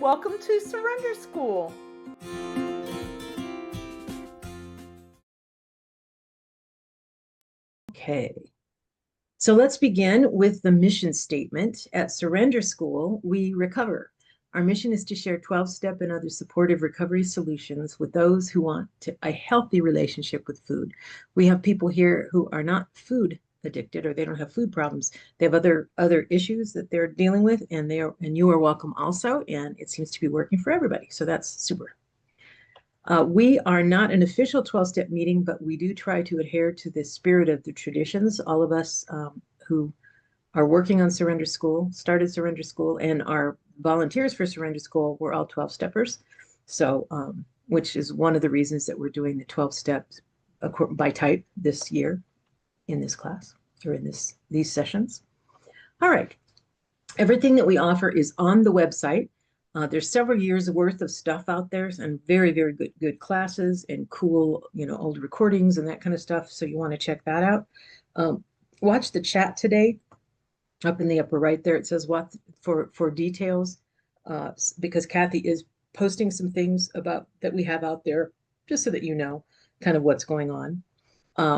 Welcome to Surrender School. Okay, so let's begin with the mission statement. At Surrender School, we recover. Our mission is to share 12-step and other supportive recovery solutions with those who want a healthy relationship with food. We have people here who are not food addicted, or they don't have food problems. They have other issues that they're dealing with, and you are welcome also, and it seems to be working for everybody. So that's super. We are not an official 12-step meeting, but we do try to adhere to the spirit of the traditions. All of us who are working on Surrender School, started Surrender School, and are volunteers for Surrender School, we're all 12-steppers. So, which is one of the reasons that we're doing the 12 steps by type this year in this class, or in these sessions. All right. Everything that we offer is on the website. There's several years worth of stuff out there, and very, very good classes and cool, old recordings and that kind of stuff. So you want to check that out. Watch the chat today. Up in the upper right there, it says what for details, because Kathy is posting some things about that we have out there, just so that you know kind of what's going on.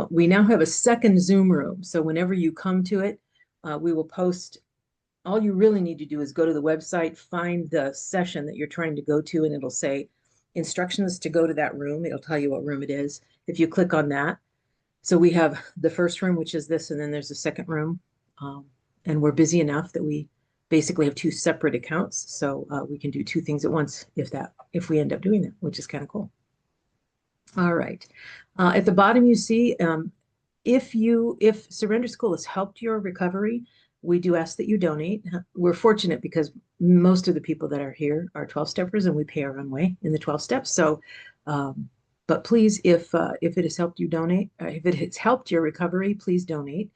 We now have a second Zoom room, so whenever you come to it, we will post. All you really need to do is go to the website, find the session that you're trying to go to, and it'll say instructions to go to that room. It'll tell you what room it is. If you click on that, so we have the first room, which is this, and then there's a second room. And we're busy enough that we basically have two separate accounts. So we can do two things at once if we end up doing that, which is kind of cool. All right. At the bottom, you see, if Surrender School has helped your recovery, we do ask that you donate. We're fortunate because most of the people that are here are 12-steppers, and we pay our own way in the 12 steps. So, but please, if it has helped you donate, if it has helped your recovery, please donate.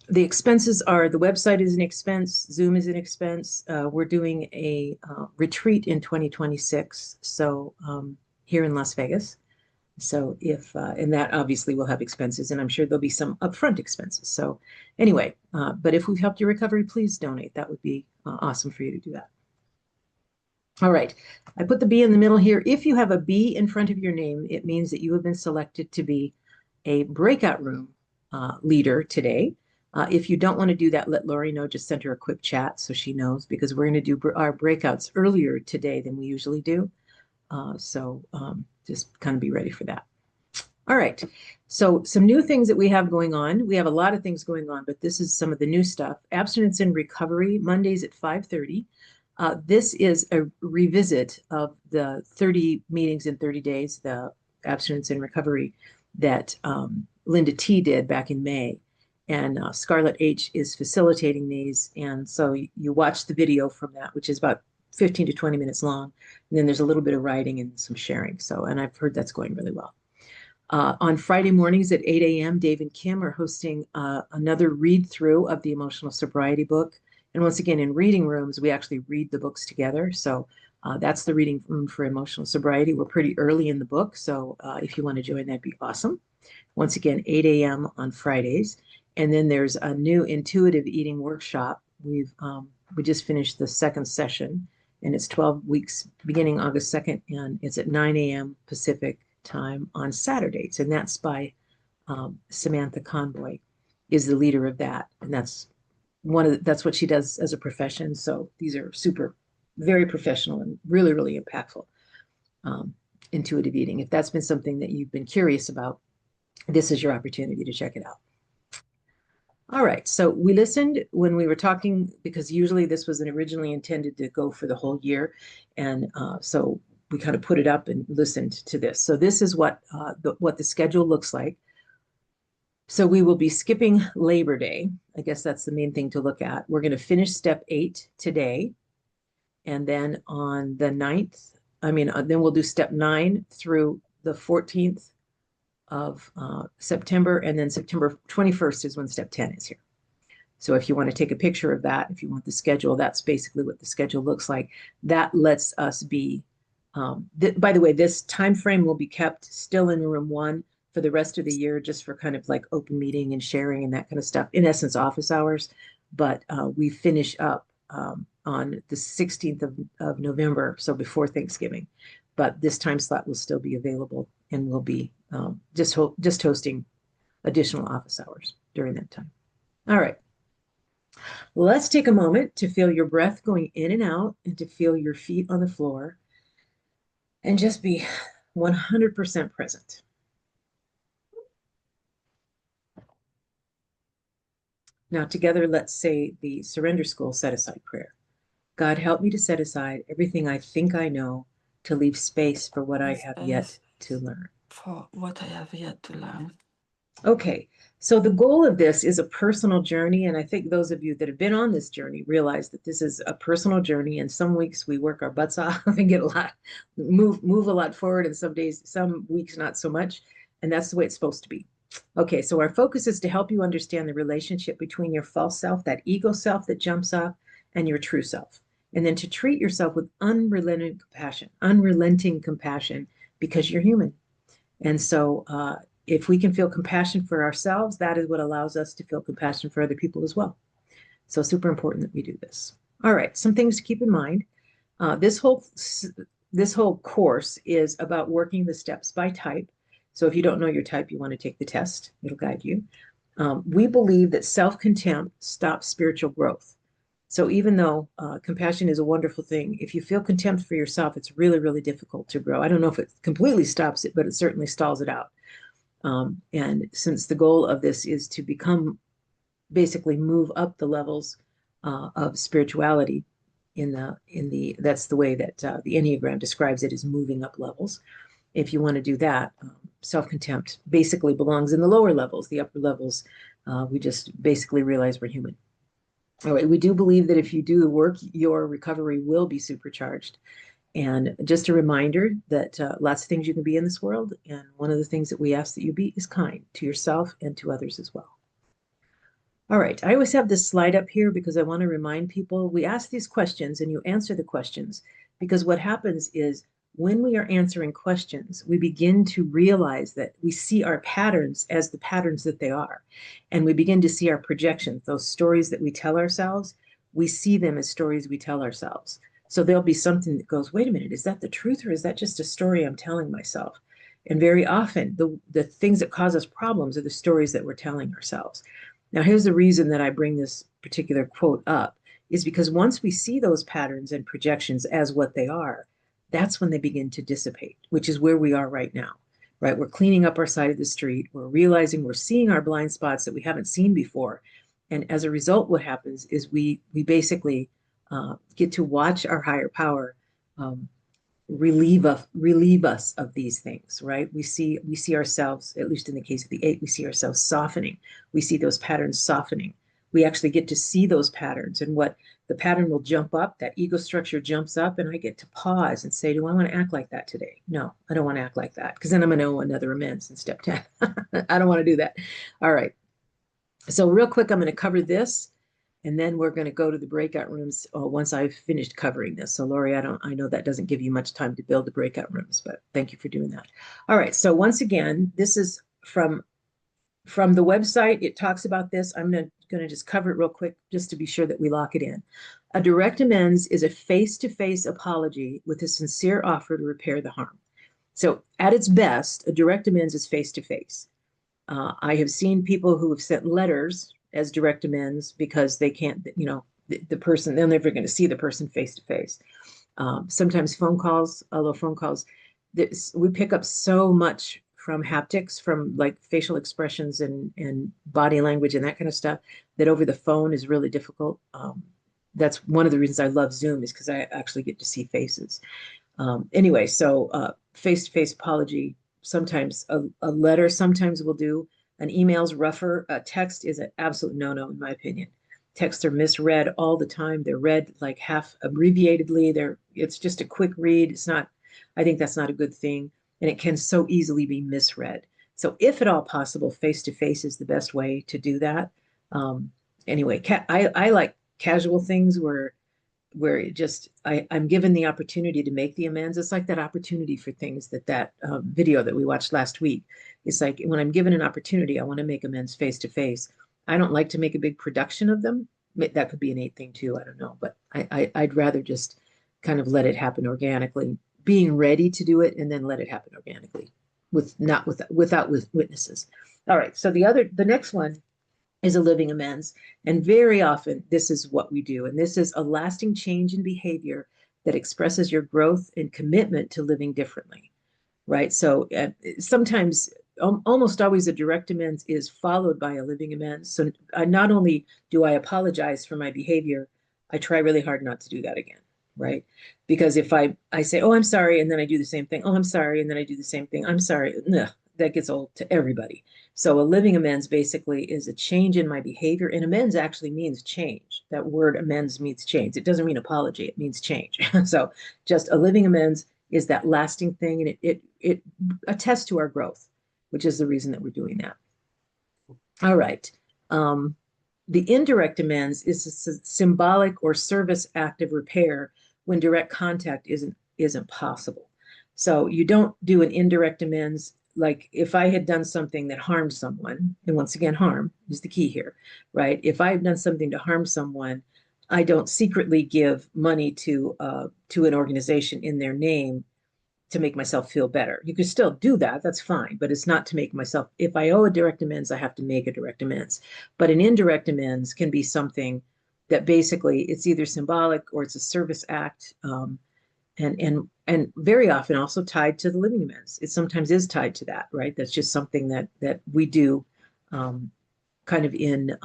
The expenses are, the website is an expense, Zoom is an expense. We're doing a retreat in 2026, so here in Las Vegas. So and that obviously will have expenses, and I'm sure there'll be some upfront expenses. So anyway, but if we've helped your recovery, please donate. That would be awesome for you to do that. All right, I put the B in the middle here. If you have a B in front of your name, it means that you have been selected to be a breakout room leader today. If you don't want to do that, let Lori know. Just send her a quick chat so she knows, because we're going to do our breakouts earlier today than we usually do. So just kind of be ready for that. All right. So some new things that we have going on. We have a lot of things going on, but this is some of the new stuff. Abstinence and Recovery, Mondays at 5:30. This is a revisit of the 30 meetings in 30 days, the Abstinence and Recovery that Linda T did back in May. And Scarlett H is facilitating these. And so you watch the video from that, which is about 15 to 20 minutes long. And then there's a little bit of writing and some sharing. So, and I've heard that's going really well. On Friday mornings at 8 a.m., Dave and Kim are hosting another read through of the Emotional Sobriety book. And once again, in reading rooms, we actually read the books together. So that's the reading room for Emotional Sobriety. We're pretty early in the book. So if you want to join, that'd be awesome. Once again, 8 a.m. on Fridays. And then there's a new intuitive eating workshop. We just finished the second session, and it's 12 weeks beginning August 2nd, and it's at 9 a.m. Pacific time on Saturdays. And that's by Samantha Conboy is the leader of that. And that's that's what she does as a profession. So these are very professional and really, really impactful. Intuitive eating. If that's been something that you've been curious about, this is your opportunity to check it out. All right, so we listened when we were talking, because usually this was originally intended to go for the whole year. And so we kind of put it up and listened to this. So this is what the schedule looks like. So we will be skipping Labor Day. I guess that's the main thing to look at. We're going to finish step 8 today. And then on the 9th, then we'll do step 9 through the 14th of September, and then September 21st is when step 10 is here. So if you want to take a picture of that, if you want the schedule, that's basically what the schedule looks like. That lets us be, by the way, this time frame will be kept still in room 1 for the rest of the year, just for kind of like open meeting and sharing and that kind of stuff. In essence, office hours, but we finish up on the 16th of November, so before Thanksgiving. But this time slot will still be available, and we'll be just hosting additional office hours during that time. All right. Let's take a moment to feel your breath going in and out and to feel your feet on the floor and just be 100% present. Now, together, let's say the Surrender School set aside prayer. God, help me to set aside everything I think I know to leave space for what I have yet to learn. For what I have yet to learn. Okay, so the goal of this is a personal journey, and I think those of you that have been on this journey realize that this is a personal journey, and some weeks we work our butts off and get a lot, move a lot forward, and some weeks not so much, and that's the way it's supposed to be. Okay, so our focus is to help you understand the relationship between your false self, that ego self that jumps up, and your true self, and then to treat yourself with unrelenting compassion, because you're human. And so if we can feel compassion for ourselves, that is what allows us to feel compassion for other people as well. So super important that we do this. All right, some things to keep in mind. This whole course is about working the steps by type. So if you don't know your type, you want to take the test. It'll guide you. We believe that self-contempt stops spiritual growth. So even though compassion is a wonderful thing, if you feel contempt for yourself, it's really, really difficult to grow. I don't know if it completely stops it, but it certainly stalls it out. And since the goal of this is to basically move up the levels of spirituality that's the way that the Enneagram describes it, as moving up levels. If you want to do that, self-contempt basically belongs in the lower levels. The upper levels, we just basically realize we're human. All right, we do believe that if you do the work, your recovery will be supercharged. And just a reminder that lots of things you can be in this world, and one of the things that we ask that you be is kind to yourself and to others as well. All right, I always have this slide up here because I want to remind people, we ask these questions and you answer the questions, because what happens is when we are answering questions, we begin to realize that we see our patterns as the patterns that they are. And we begin to see our projections, those stories that we tell ourselves, we see them as stories we tell ourselves. So there'll be something that goes, wait a minute, is that the truth, or is that just a story I'm telling myself? And very often the things that cause us problems are the stories that we're telling ourselves. Now, here's the reason that I bring this particular quote up, is because once we see those patterns and projections as what they are, that's when they begin to dissipate, which is where we are right now, right? We're cleaning up our side of the street. We're realizing we're seeing our blind spots that we haven't seen before. And as a result, what happens is we basically get to watch our higher power relieve us of these things, right? We see ourselves, at least in the case of the 8, we see ourselves softening. We see those patterns softening. We actually get to see those patterns, and what the pattern will jump up, that ego structure jumps up, and I get to pause and say, do I want to act like that today? No, I don't want to act like that, because then I'm going to owe another amends in step 10. I don't want to do that. All right. So real quick, I'm going to cover this, and then we're going to go to the breakout rooms once I've finished covering this. So Lori, I know that doesn't give you much time to build the breakout rooms, but thank you for doing that. All right. So once again, this is from the website. It talks about this. I'm going to just cover it real quick just to be sure that we lock it in. A direct amends is a face-to-face apology with a sincere offer to repair the harm. So at its best, a direct amends is face-to-face. I have seen people who have sent letters as direct amends because they can't, the person, they're never going to see the person face-to-face. Sometimes phone calls, although phone calls, we pick up so much from haptics, from like facial expressions and body language and that kind of stuff, that over the phone is really difficult. That's one of the reasons I love Zoom, is because I actually get to see faces. Anyway, so face-to-face apology, sometimes a letter sometimes will do. An email's rougher. A text is an absolute no-no in my opinion. Texts are misread all the time. They're read like half abbreviatedly. It's just a quick read. I think that's not a good thing. And it can so easily be misread. So if at all possible, face-to-face is the best way to do that. Anyway, I like casual things where I'm given the opportunity to make the amends. It's like that opportunity for things that video that we watched last week. It's like when I'm given an opportunity, I want to make amends face-to-face. I don't like to make a big production of them, That could be an 8 thing too. I don't know, but I'd rather just kind of let it happen organically, being ready to do it and then let it happen organically without witnesses. All right. So the next one is a living amends. And very often this is what we do. And this is a lasting change in behavior that expresses your growth and commitment to living differently. Right. So sometimes almost always a direct amends is followed by a living amends. So not only do I apologize for my behavior, I try really hard not to do that again. Right. Because if I say, oh, I'm sorry, and then I do the same thing, oh, I'm sorry, and then I do the same thing, I'm sorry, that gets old to everybody. So a living amends basically is a change in my behavior, and amends actually means change. That word amends means change. It doesn't mean apology, it means change. So just a living amends is that lasting thing, and it attests to our growth, which is the reason that we're doing that. All right. The indirect amends is a symbolic or service act of repair when direct contact isn't possible. So you don't do an indirect amends. Like if I had done something that harmed someone, and once again, harm is the key here, right? If I've done something to harm someone, I don't secretly give money to an organization in their name to make myself feel better. You can still do that, that's fine, but it's not to make myself, if I owe a direct amends, I have to make a direct amends. But an indirect amends can be something that basically it's either symbolic or it's a service act, and very often also tied to the living amends. It sometimes is tied to that, right? That's just something that we do kind of in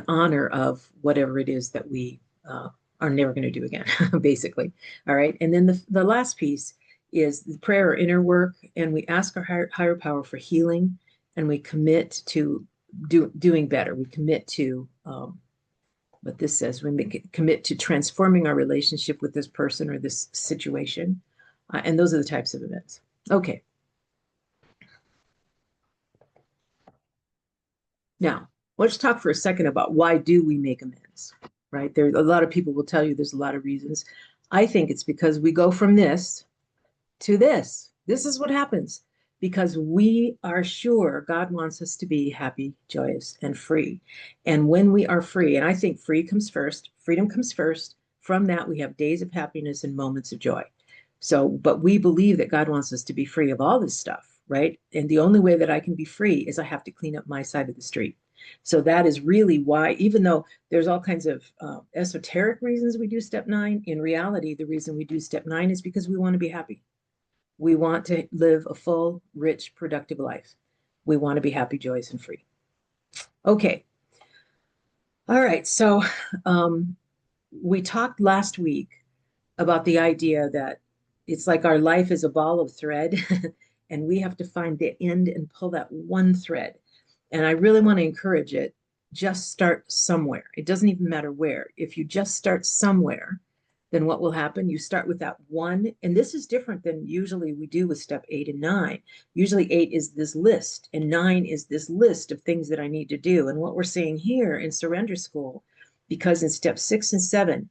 honor of whatever it is that we are never going to do again, basically. All right. And then the last piece is the prayer or inner work. And we ask our higher power for healing, and we commit to doing better. We commit to what this says. Commit to transforming our relationship with this person or this situation. And those are the types of events. Okay. Now, let's talk for a second about why do we make amends, right? There, a lot of people will tell you there's a lot of reasons. I think it's because we go from this to this. This is what happens because we are sure God wants us to be happy, joyous, and free. And when we are free, and I think free comes first, freedom comes first. From that, we have days of happiness and moments of joy. So, but we believe that God wants us to be free of all this stuff, right? And the only way that I can be free is I have to clean up my side of the street. So that is really why, even though there's all kinds of esoteric reasons we do step 9, in reality, the reason we do step 9 is because we want to be happy. We want to live a full, rich, productive life. We want to be happy, joyous, and free. Okay. All right. So we talked last week about the idea that it's like our life is a ball of thread and we have to find the end and pull that one thread. And I really want to encourage it. Just start somewhere. It doesn't even matter where. If you just start somewhere, then what will happen? You start with that one. And this is different than usually we do with step 8 and 9. Usually 8 is this list and 9 is this list of things that I need to do. And what we're saying here in Surrender School, because in step 6 and 7,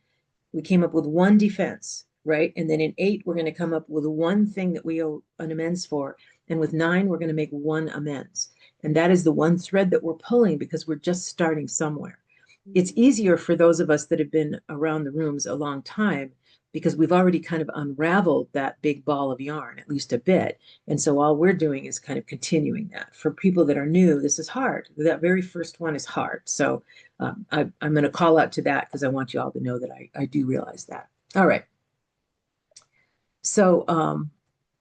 we came up with one defense, right? And then in 8, we're going to come up with one thing that we owe an amends for. And with 9, we're going to make one amends. And that is the one thread that we're pulling because we're just starting somewhere. It's easier for those of us that have been around the rooms a long time because we've already kind of unraveled that big ball of yarn, at least a bit. And so all we're doing is kind of continuing that. For people that are new, this is hard. That very first one is hard. So I'm going to call out to that because I want you all to know that I do realize that. All right. So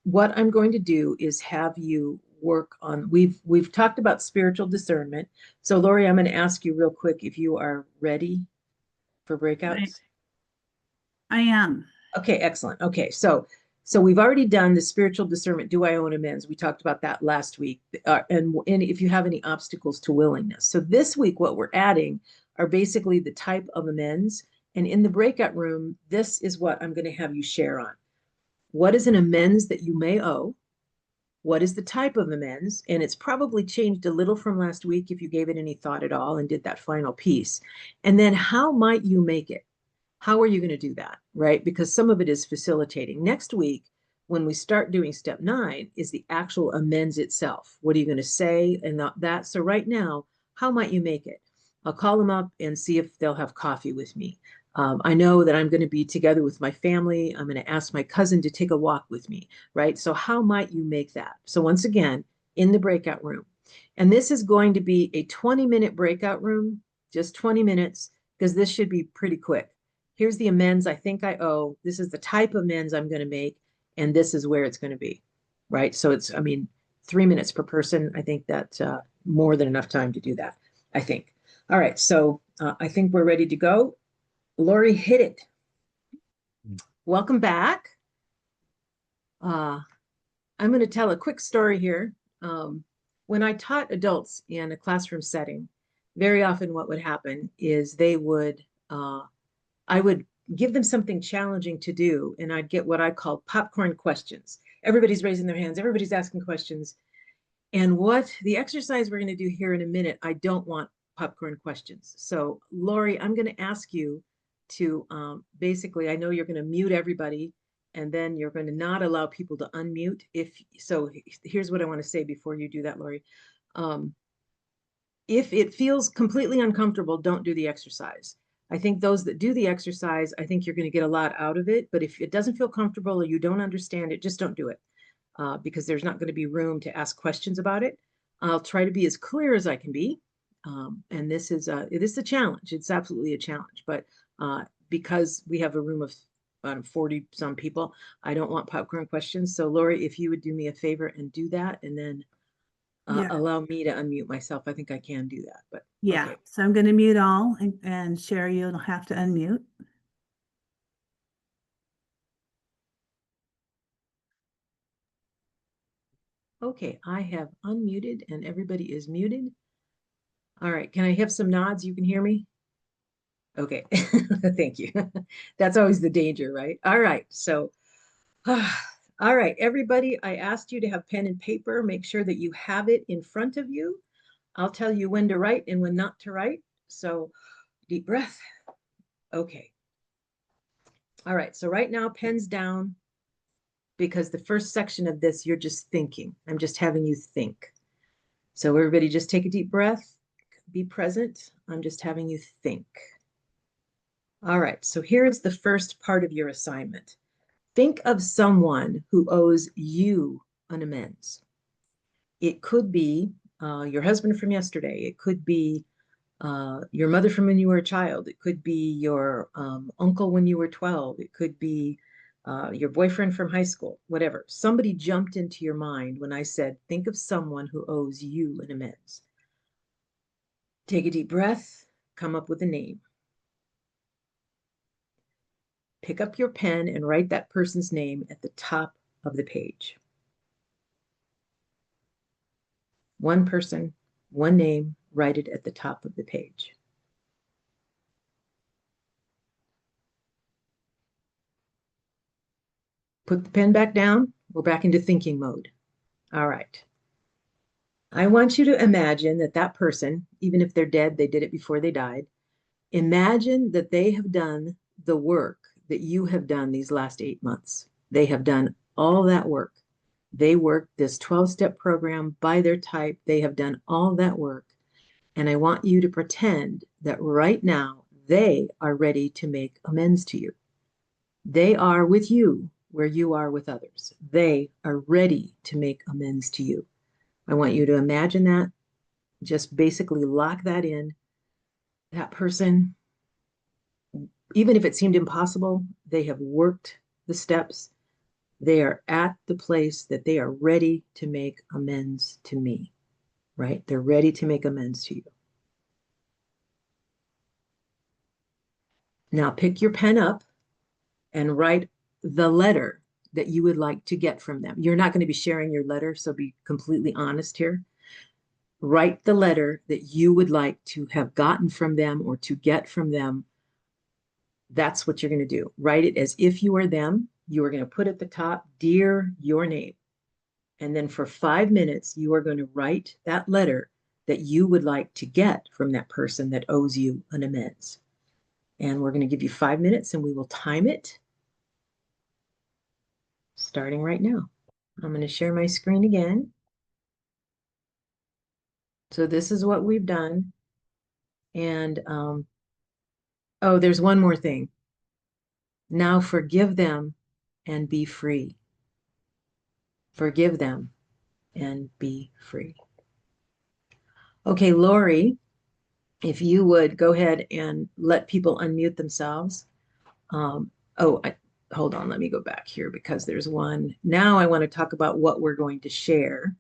what I'm going to do is have you work on, we've talked about spiritual discernment. So Lori, I'm going to ask you real quick if you are ready for breakouts. I am. Okay, excellent. Okay, so we've already done the spiritual discernment. Do I own amends? We talked about that last week. And if you have any obstacles to willingness. So this week, what we're adding are basically the type of amends. And in the breakout room, this is what I'm going to have you share on. What is an amends that you may owe? What is the type of amends? And it's probably changed a little from last week if you gave it any thought at all and did that final piece. And then how might you make it? How are you going to do that, right? Because some of it is facilitating. Next week, when we start doing step 9, is the actual amends itself. What are you going to say and that? So right now, how might you make it? I'll call them up and see if they'll have coffee with me. I know that I'm going to be together with my family. I'm going to ask my cousin to take a walk with me, right? So how might you make that? So once again, in the breakout room. And this is going to be a 20-minute breakout room, just 20 minutes, because this should be pretty quick. Here's the amends I think I owe. This is the type of amends I'm going to make, and this is where it's going to be, right? So it's, I mean, 3 minutes per person. I think that's more than enough time to do that, I think. All right, so I think we're ready to go. Lori, hit it. Welcome back. I'm going to tell a quick story here. When I taught adults in a classroom setting, very often what would happen is they would, I would give them something challenging to do, and I'd get what I call popcorn questions. Everybody's raising their hands, everybody's asking questions. And what the exercise we're going to do here in a minute, I don't want popcorn questions. So Lori, I'm going to ask you to basically, I know you're going to mute everybody, and then you're going to not allow people to unmute. Here's what I want to say before you do that, Lori. If it feels completely uncomfortable, don't do the exercise. I think those that do the exercise, I think you're going to get a lot out of it. But if it doesn't feel comfortable or you don't understand it, just don't do it. Because there's not going to be room to ask questions about it. I'll try to be as clear as I can be. And this is a challenge. It's absolutely a challenge. But because we have a room of 40 some people, I don't want popcorn questions. So Lori, if you would do me a favor and do that, and then Yeah. allow me to unmute myself. I think I can do that. But Yeah. okay. So I'm going to mute all, and Sherry, you'll have to unmute. Okay, I have unmuted and everybody is muted. All right, can I have some nods? You can hear me? Okay, thank you. That's always the danger, right? All right, so, all right, everybody, I asked you to have pen and paper. Make sure that you have it in front of you. I'll tell you when to write and when not to write. So deep breath. Okay. All right, so right now, pens down, because the first section of this, you're just thinking. I'm just having you think. So everybody just take a deep breath, be present. I'm just having you think. All right, so here is the first part of your assignment. Think of someone who owes you an amends. It could be your husband from yesterday. It could be your mother from when you were a child. It could be your uncle when you were 12. It could be your boyfriend from high school, whatever. Somebody jumped into your mind when I said, think of someone who owes you an amends. Take a deep breath, come up with a name. Pick up your pen and write that person's name at the top of the page. One person, one name, write it at the top of the page. Put the pen back down. We're back into thinking mode. All right. I want you to imagine that that person, even if they're dead, they did it before they died. Imagine that they have done the work that you have done these last 8 months. They have done all that work. They worked this 12-step program by their type. They have done all that work. And I want you to pretend that right now they are ready to make amends to you. They are with you where you are with others. They are ready to make amends to you. I want you to imagine that. Just basically lock that in. That person, even if it seemed impossible, they have worked the steps. They are at the place that they are ready to make amends to me, right? They're ready to make amends to you. Now pick your pen up and write the letter that you would like to get from them. You're not going to be sharing your letter, so be completely honest here. Write the letter that you would like to have gotten from them or to get from them. That's what you're going to do. Write it as if you are them. You are going to put at the top, dear, your name. And then for 5 minutes, you are going to write that letter that you would like to get from that person that owes you an amends. And we're going to give you 5 minutes and we will time it starting right now. I'm going to share my screen again. So this is what we've done. And oh, there's one more thing. Now forgive them and be free. Forgive them and be free. Okay, Lori, if you would go ahead and let people unmute themselves. Hold on, let me go back here because there's one. Now I want to talk about what we're going to share.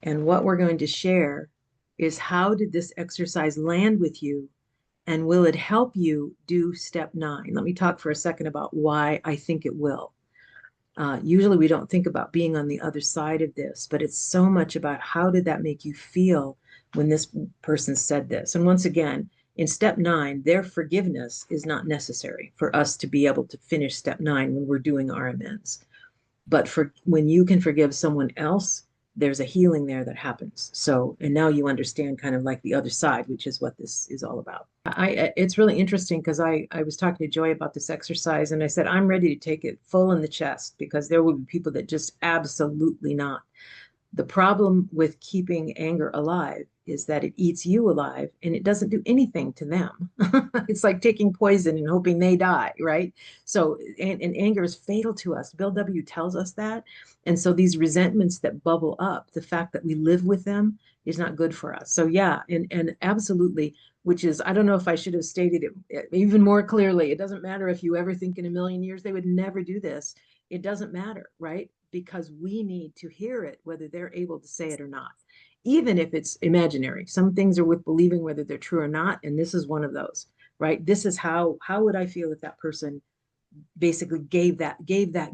And what we're going to share is, how did this exercise land with you? And will it help you do step 9? Let me talk for a second about why I think it will. Usually we don't think about being on the other side of this, but it's so much about how did that make you feel when this person said this. And once again, in step 9, their forgiveness is not necessary for us to be able to finish step 9 when we're doing our amends. But for when you can forgive someone else, there's a healing there that happens. So, and now you understand kind of like the other side, which is what this is all about. It's really interesting because I was talking to Joy about this exercise, and I said, I'm ready to take it full in the chest, because there will be people that just absolutely not. The problem with keeping anger alive is that it eats you alive and it doesn't do anything to them. It's like taking poison and hoping they die, right? So, and anger is fatal to us. Bill W. tells us that. And so these resentments that bubble up, the fact that we live with them is not good for us. So yeah, and absolutely, which is, I don't know if I should have stated it even more clearly. It doesn't matter if you ever think in a million years they would never do this. It doesn't matter, right? Because we need to hear it, whether they're able to say it or not, even if it's imaginary. Some things are with believing whether they're true or not, and this is one of those, right? This is how would I feel if that person basically gave that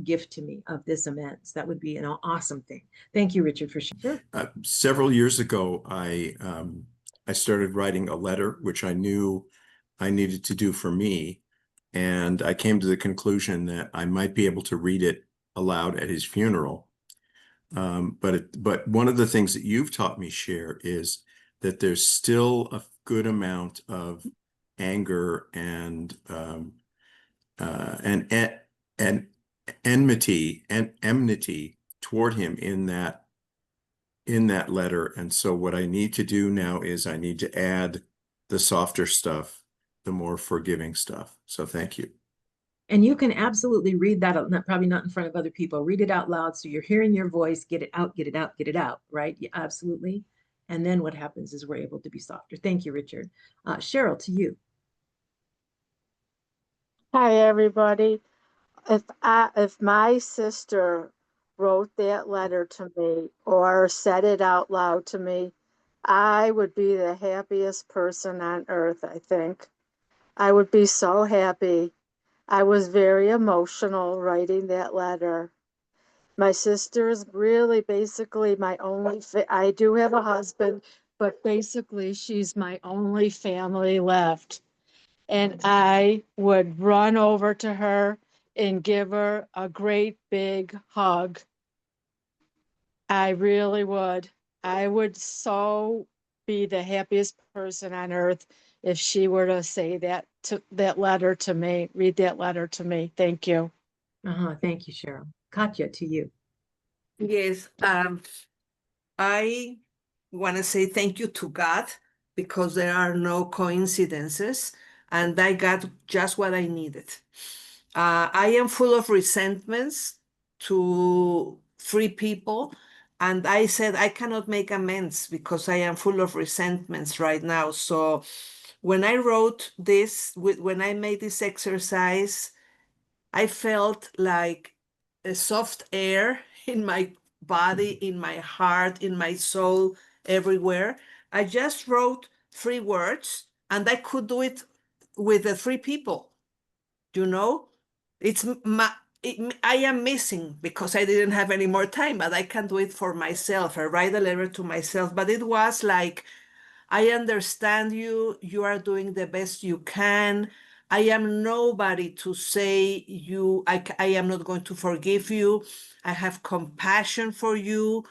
gift to me of this amends? That would be an awesome thing. Thank you, Richard, for sharing. Several years ago, I started writing a letter, which I knew I needed to do for me, and I came to the conclusion that I might be able to read it aloud at his funeral. But one of the things that you've taught me, Cher, is that there's still a good amount of anger and enmity toward him in that letter. And so what I need to do now is I need to add the softer stuff, the more forgiving stuff. So thank you. And you can absolutely read that, probably not in front of other people. Read it out loud so you're hearing your voice. Get it out, get it out, get it out, right? Yeah, absolutely. And then what happens is we're able to be softer. Thank you, Richard. Cheryl, to you. Hi, everybody. If my sister wrote that letter to me or said it out loud to me, I would be the happiest person on earth, I think. I would be so happy. I was very emotional writing that letter. My sister is really basically my only, I do have a husband, but basically she's my only family left. And I would run over to her and give her a great big hug. I really would. I would so be the happiest person on earth if she were to say that letter to me, read that letter to me. Thank you. Thank you, Cheryl. Katya, to you. Yes, I want to say thank you to God, because there are no coincidences, and I got just what I needed. I am full of resentments to 3 people, and I said I cannot make amends because I am full of resentments right now. So when I wrote this, when I made this exercise, I felt like a soft air in my body, in my heart, in my soul, everywhere. I just wrote 3 words, and I could do it with the 3 people. You know, I am missing because I didn't have any more time, but I can do it for myself. I write a letter to myself, but it was like, I understand you. You are doing the best you can. I am nobody to say I am not going to forgive you. I have compassion for you.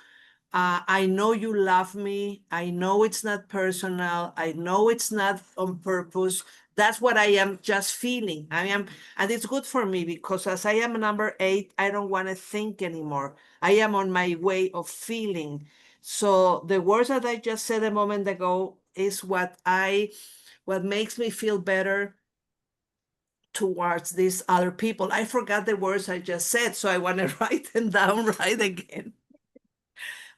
I know you love me. I know it's not personal. I know it's not on purpose. That's what I am just feeling. And it's good for me, because as I am number 8, I don't want to think anymore. I am on my way of feeling. So the words that I just said a moment ago is what makes me feel better towards these other people. I forgot the words I just said, so I want to write them down right again.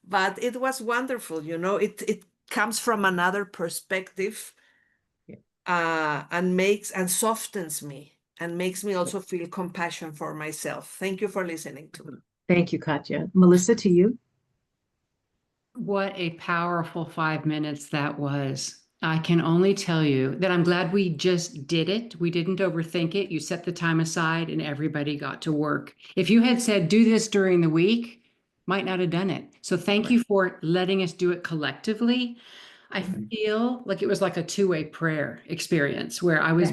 But it was wonderful, it comes from another perspective, and softens me and makes me also feel compassion for myself. Thank you for listening to me. Thank you, Katya. Melissa, to you. What a powerful 5 minutes that was. I can only tell you that I'm glad we just did it. We didn't overthink it. You set the time aside and everybody got to work. If you had said, do this during the week, might not have done it. So thank you for letting us do it collectively. I feel like it was like a two-way prayer experience where I was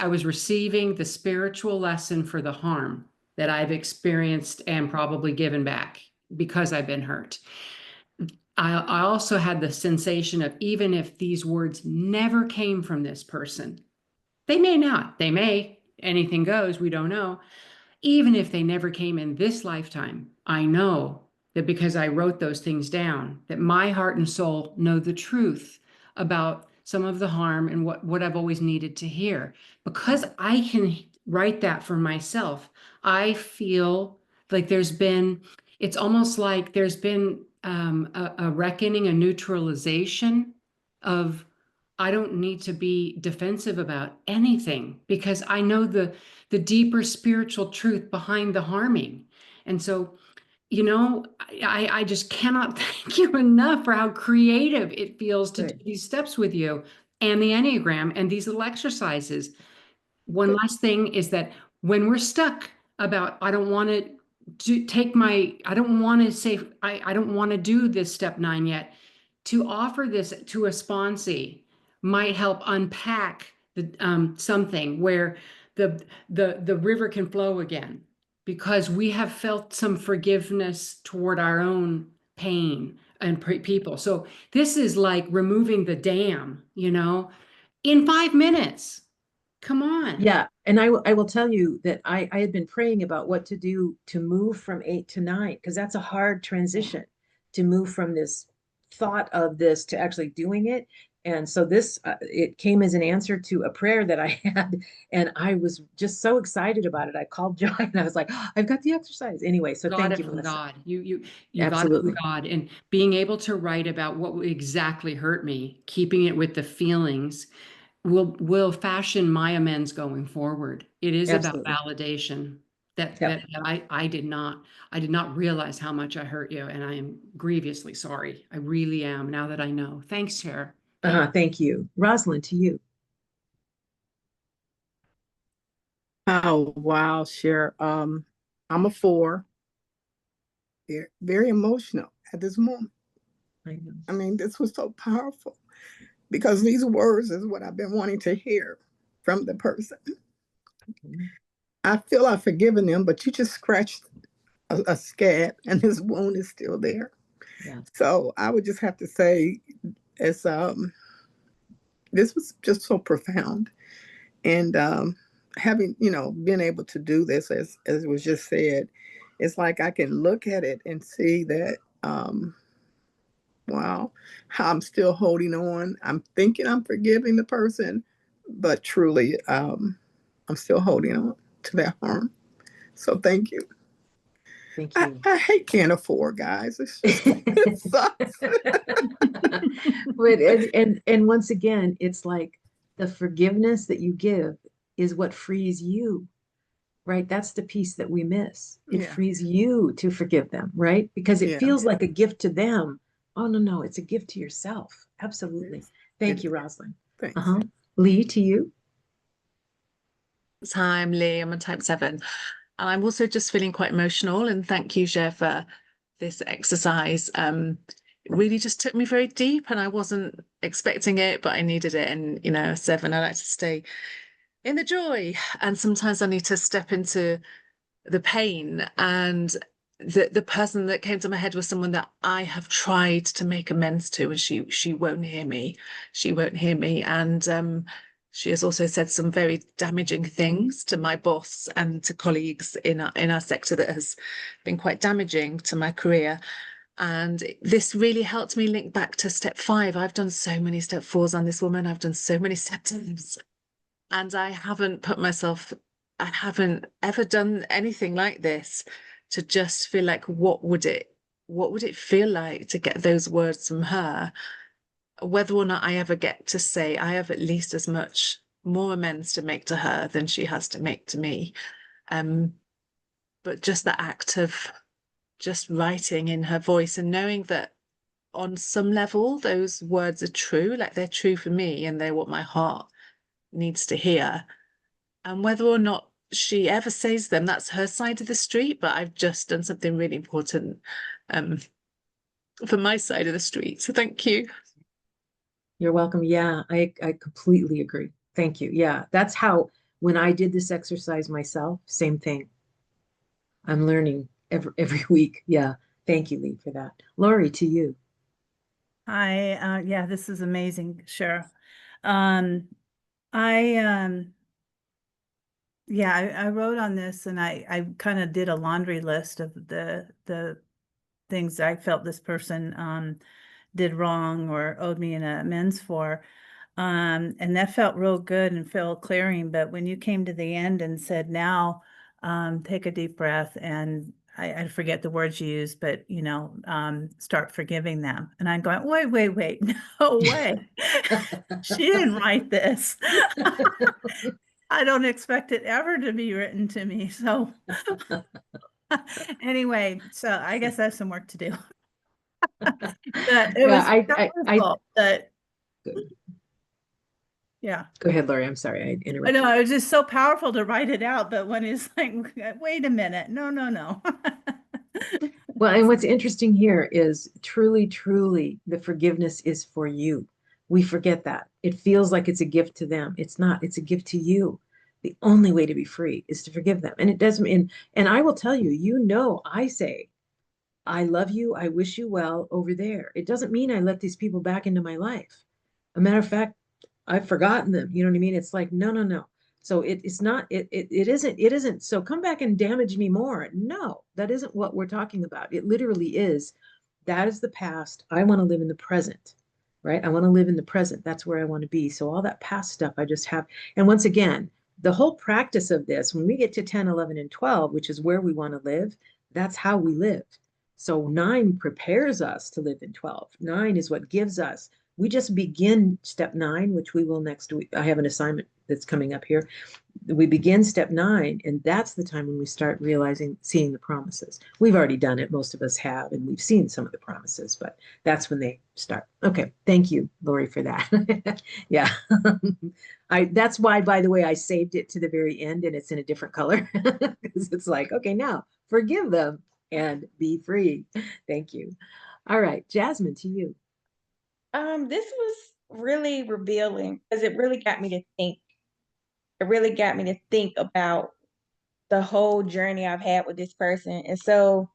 I was receiving the spiritual lesson for the harm that I've experienced and probably given back because I've been hurt. I also had the sensation of, even if these words never came from this person, they may not, they may, anything goes, we don't know. Even if they never came in this lifetime, I know that because I wrote those things down, that my heart and soul know the truth about some of the harm and what I've always needed to hear. Because I can write that for myself, I feel like it's almost like there's been a reckoning, a neutralization of, I don't need to be defensive about anything because I know the deeper spiritual truth behind the harming. And so, I just cannot thank you enough for how creative it feels to do these steps with you and the Enneagram and these little exercises. One last thing is that when we're stuck about, I don't want to I don't want to say, I don't want to do this step 9 yet, to offer this to a sponsee might help unpack something where the river can flow again, because we have felt some forgiveness toward our own pain and people. So this is like removing the dam, in 5 minutes. Come on. Yeah. And I will tell you that I had been praying about what to do to move from 8 to 9, because that's a hard transition to move from this thought of this to actually doing it. And so this, it came as an answer to a prayer that I had, and I was just so excited about it. I called Joy and I was like, oh, I've got the exercise anyway. So thank you, Melissa. God. You Absolutely. got it from God, and being able to write about what exactly hurt me, keeping it with the feelings, will fashion my amends going forward. It is Absolutely. about validation that I did not realize how much I hurt you, and I am grievously sorry. I really am, now that I know. Thanks, Cher. Thank you. Rosalind, to you. Oh, wow, Cher. I'm a 4. Very, very emotional at this moment. I know. I mean, this was so powerful because these words is what I've been wanting to hear from the person. I feel I've forgiven them, but you just scratched a scab and this wound is still there. Yeah. So I would just have to say it's this was just so profound. And having, been able to do this, as it was just said, it's like I can look at it and see that, wow, how I'm still holding on. I'm thinking I'm forgiving the person, but truly, I'm still holding on to that harm. So thank you. Thank you. I hate can't afford, guys. It's just, it sucks. But and once again, it's like the forgiveness that you give is what frees you, right? That's the piece that we miss. It frees you to forgive them, right? Because it feels like a gift to them. Oh, no, it's a gift to yourself. Absolutely. Thank you, Rosalind. Thanks. Lee, to you. Hi, I'm Lee. I'm a type 7. And I'm also just feeling quite emotional. And thank you, Jer, for this exercise. It really just took me very deep, and I wasn't expecting it, but I needed it. And, a 7, I like to stay in the joy. And sometimes I need to step into the pain. And the person that came to my head was someone that I have tried to make amends to, and she won't hear me. She won't hear me. And she has also said some very damaging things to my boss and to colleagues in our sector that has been quite damaging to my career. And this really helped me link back to step 5. I've done so many step 4s on this woman. I've done so many step 2s. And I haven't ever done anything like this, to just feel like, what would it feel like to get those words from her? Whether or not I ever get to say I have at least as much more amends to make to her than she has to make to me. But just the act of just writing in her voice and knowing that on some level those words are true, like they're true for me and they're what my heart needs to hear. And whether or not she ever says them, that's her side of the street, but I've just done something really important for my side of the street. So thank you. You're welcome. Yeah, I completely agree. Thank you. Yeah, that's how, when I did this exercise myself, same thing. I'm learning every week. Yeah. Thank you, Lee, for that. Lori, to you. Yeah, this is amazing, Cheryl. I wrote on this, and I kind of did a laundry list of the things I felt this person did wrong or owed me an amends for. And that felt real good and felt clearing. But when you came to the end and said, now take a deep breath, and I forget the words you used, but start forgiving them. And I'm going, wait, no way. She didn't write this. I don't expect it ever to be written to me. So anyway, so I guess I have some work to do. But it was powerful, but yeah. Go ahead, Lori. I'm sorry, I I interrupted. know, it was just so powerful to write it out, but when it's like, wait a minute, no. Well, and what's interesting here is truly, the forgiveness is for you. We forget that. It feels like it's a gift to them. It's not, it's a gift to you. The only way to be free is to forgive them. And it doesn't mean, and I will tell you, I say, I love you, I wish you well over there. It doesn't mean I let these people back into my life. A matter of fact, I've forgotten them. You know what I mean? It's like, no. So it's not, it isn't, so come back and damage me more. No, that isn't what we're talking about. It literally is, that is the past. I want to live in the present, right? I want to live in the present. That's where I want to be. So all that past stuff I just have. And once again, the whole practice of this, when we get to 10, 11, and 12, which is where we want to live, that's how we live. So 9 prepares us to live in 12. 9 is what gives us. We just begin step 9, which we will next week. I have an assignment that's coming up here. We begin step 9, and that's the time when we start realizing, seeing the promises. We've already done it. Most of us have, and we've seen some of the promises, but that's when they start. Okay. Thank you, Lori, for that. Yeah. That's why, by the way, I saved it to the very end, and it's in a different color, because it's like, okay, now forgive them and be free. Thank you. All right, Jasmine, to you. This was really revealing because it really got me to think. It really got me to think about the whole journey I've had with this person. And so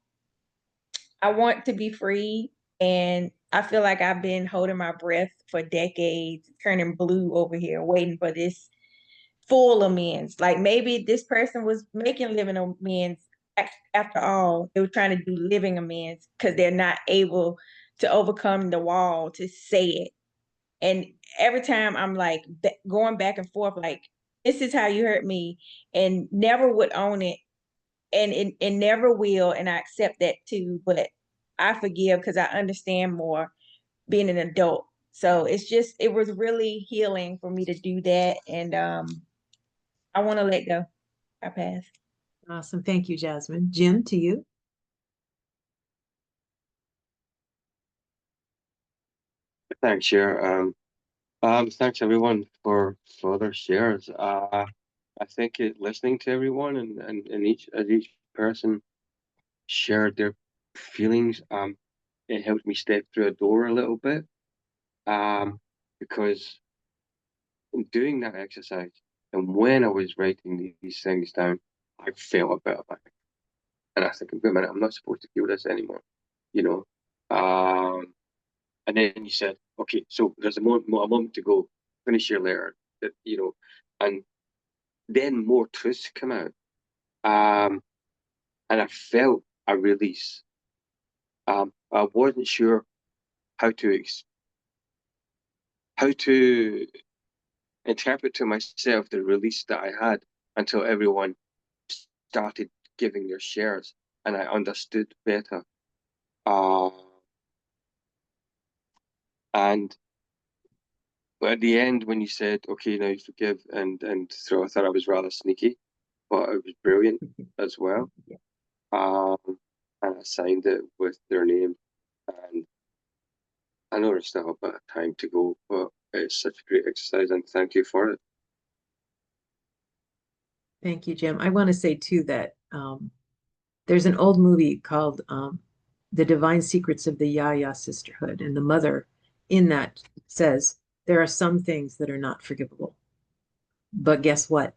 I want to be free, and I feel like I've been holding my breath for decades, turning blue over here, waiting for this full amends. Like maybe this person was making living amends after all. They were trying to do living amends because they're not able to overcome the wall to say it. And every time I'm like going back and forth, like, this is how you hurt me, and never would own it, and never will. And I accept that too, but I forgive because I understand more being an adult. So it was really healing for me to do that. And I want to let go. I pass. Awesome. Thank you, Jasmine. Jim, to you. Thanks, Cher. Thanks everyone for their shares. I think listening to everyone and each person shared their feelings, it helped me step through a door a little bit. Because in doing that exercise and when I was writing these things down, I felt a bit of it. And I think, wait a minute, I'm not supposed to feel this anymore, you know. And then you said, okay, so there's a moment to go, finish your letter, that and then more truths come out. And I felt a release. I wasn't sure how to interpret to myself the release that I had until everyone started giving their shares and I understood better. And at the end, when you said, "Okay, now you forgive," so I thought I was rather sneaky, but it was brilliant as well. And I signed it with their name, and I know there's still a bit of time to go, but it's such a great exercise, and thank you for it. Thank you, Jim. I want to say too that there's an old movie called The Divine Secrets of the Yaya Sisterhood, and the mother in that says there are some things that are not forgivable. But guess what?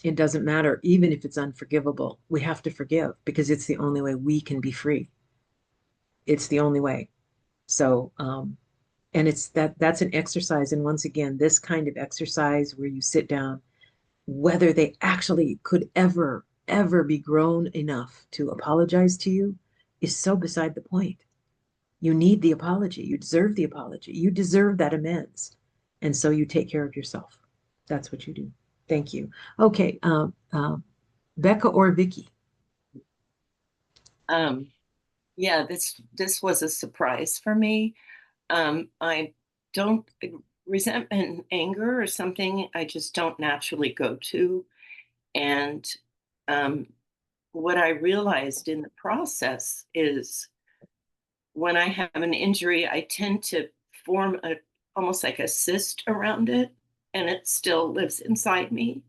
It doesn't matter, even if it's unforgivable. We have to forgive because it's the only way we can be free. It's the only way. So, and that's an exercise. And once again, this kind of exercise where you sit down, whether they actually could ever be grown enough to apologize to you is so beside the point. You need the apology. You deserve the apology. You deserve that amends. And so you take care of yourself. That's what you do. Thank you. Okay, Becca or Vicky? Yeah, this was a surprise for me. I don't resentment and anger or something I just don't naturally go to. And what I realized in the process is when I have an injury, I tend to form almost like a cyst around it, and it still lives inside me,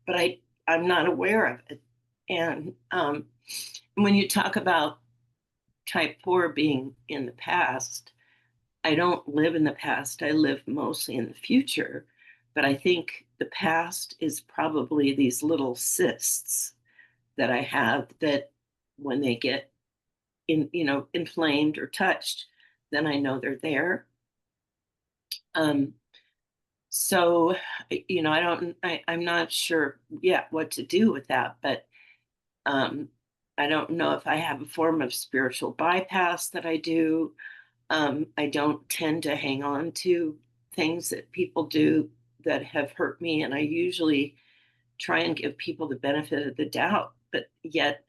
but I'm not aware of it. And when you talk about type 4 being in the past, I don't live in the past. I live mostly in the future. But I think the past is probably these little cysts that I have that when they get inflamed or touched, then I know they're there. So, I'm not sure yet what to do with that, but I don't know if I have a form of spiritual bypass that I do. I don't tend to hang on to things that people do that have hurt me, and I usually try and give people the benefit of the doubt. But yet,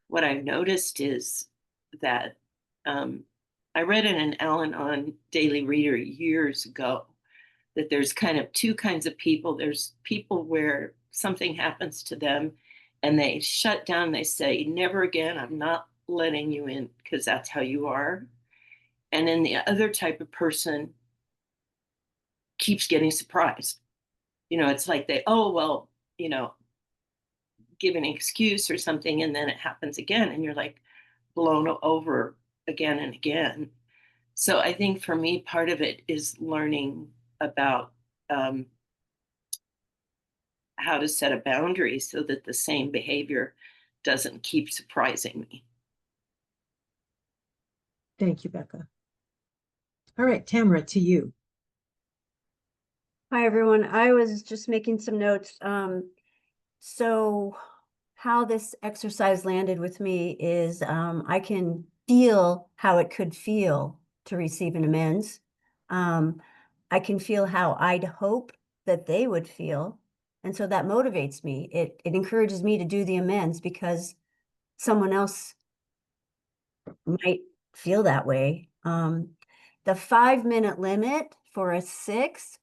what I've noticed is that I read in an Al-Anon Daily Reader years ago that there's kind of two kinds of people. There's people where something happens to them and they shut down. They say, "Never again, I'm not letting you in," because that's how you are. And then the other type of person keeps getting surprised. It's like oh, well, give an excuse or something, and then it happens again, and you're like blown over again and again. So I think for me, part of it is learning about how to set a boundary so that the same behavior doesn't keep surprising me. Thank you, Becca. All right, Tamara, to you. Hi, everyone. I was just making some notes. So how this exercise landed with me is I can feel how it could feel to receive an amends. I can feel how I'd hope that they would feel. And so that motivates me. It encourages me to do the amends because someone else might feel that way. The 5-minute limit for a 6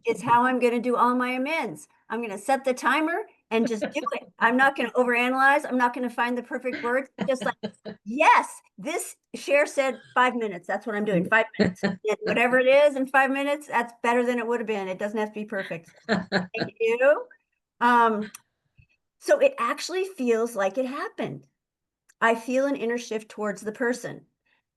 is how I'm going to do all my amends. I'm going to set the timer and just do it. I'm not going to overanalyze. I'm not going to find the perfect words. Just like, yes, this share said 5 minutes. That's what I'm doing. 5 minutes. And whatever it is in 5 minutes, that's better than it would have been. It doesn't have to be perfect. Thank you. So it actually feels like it happened. I feel an inner shift towards the person.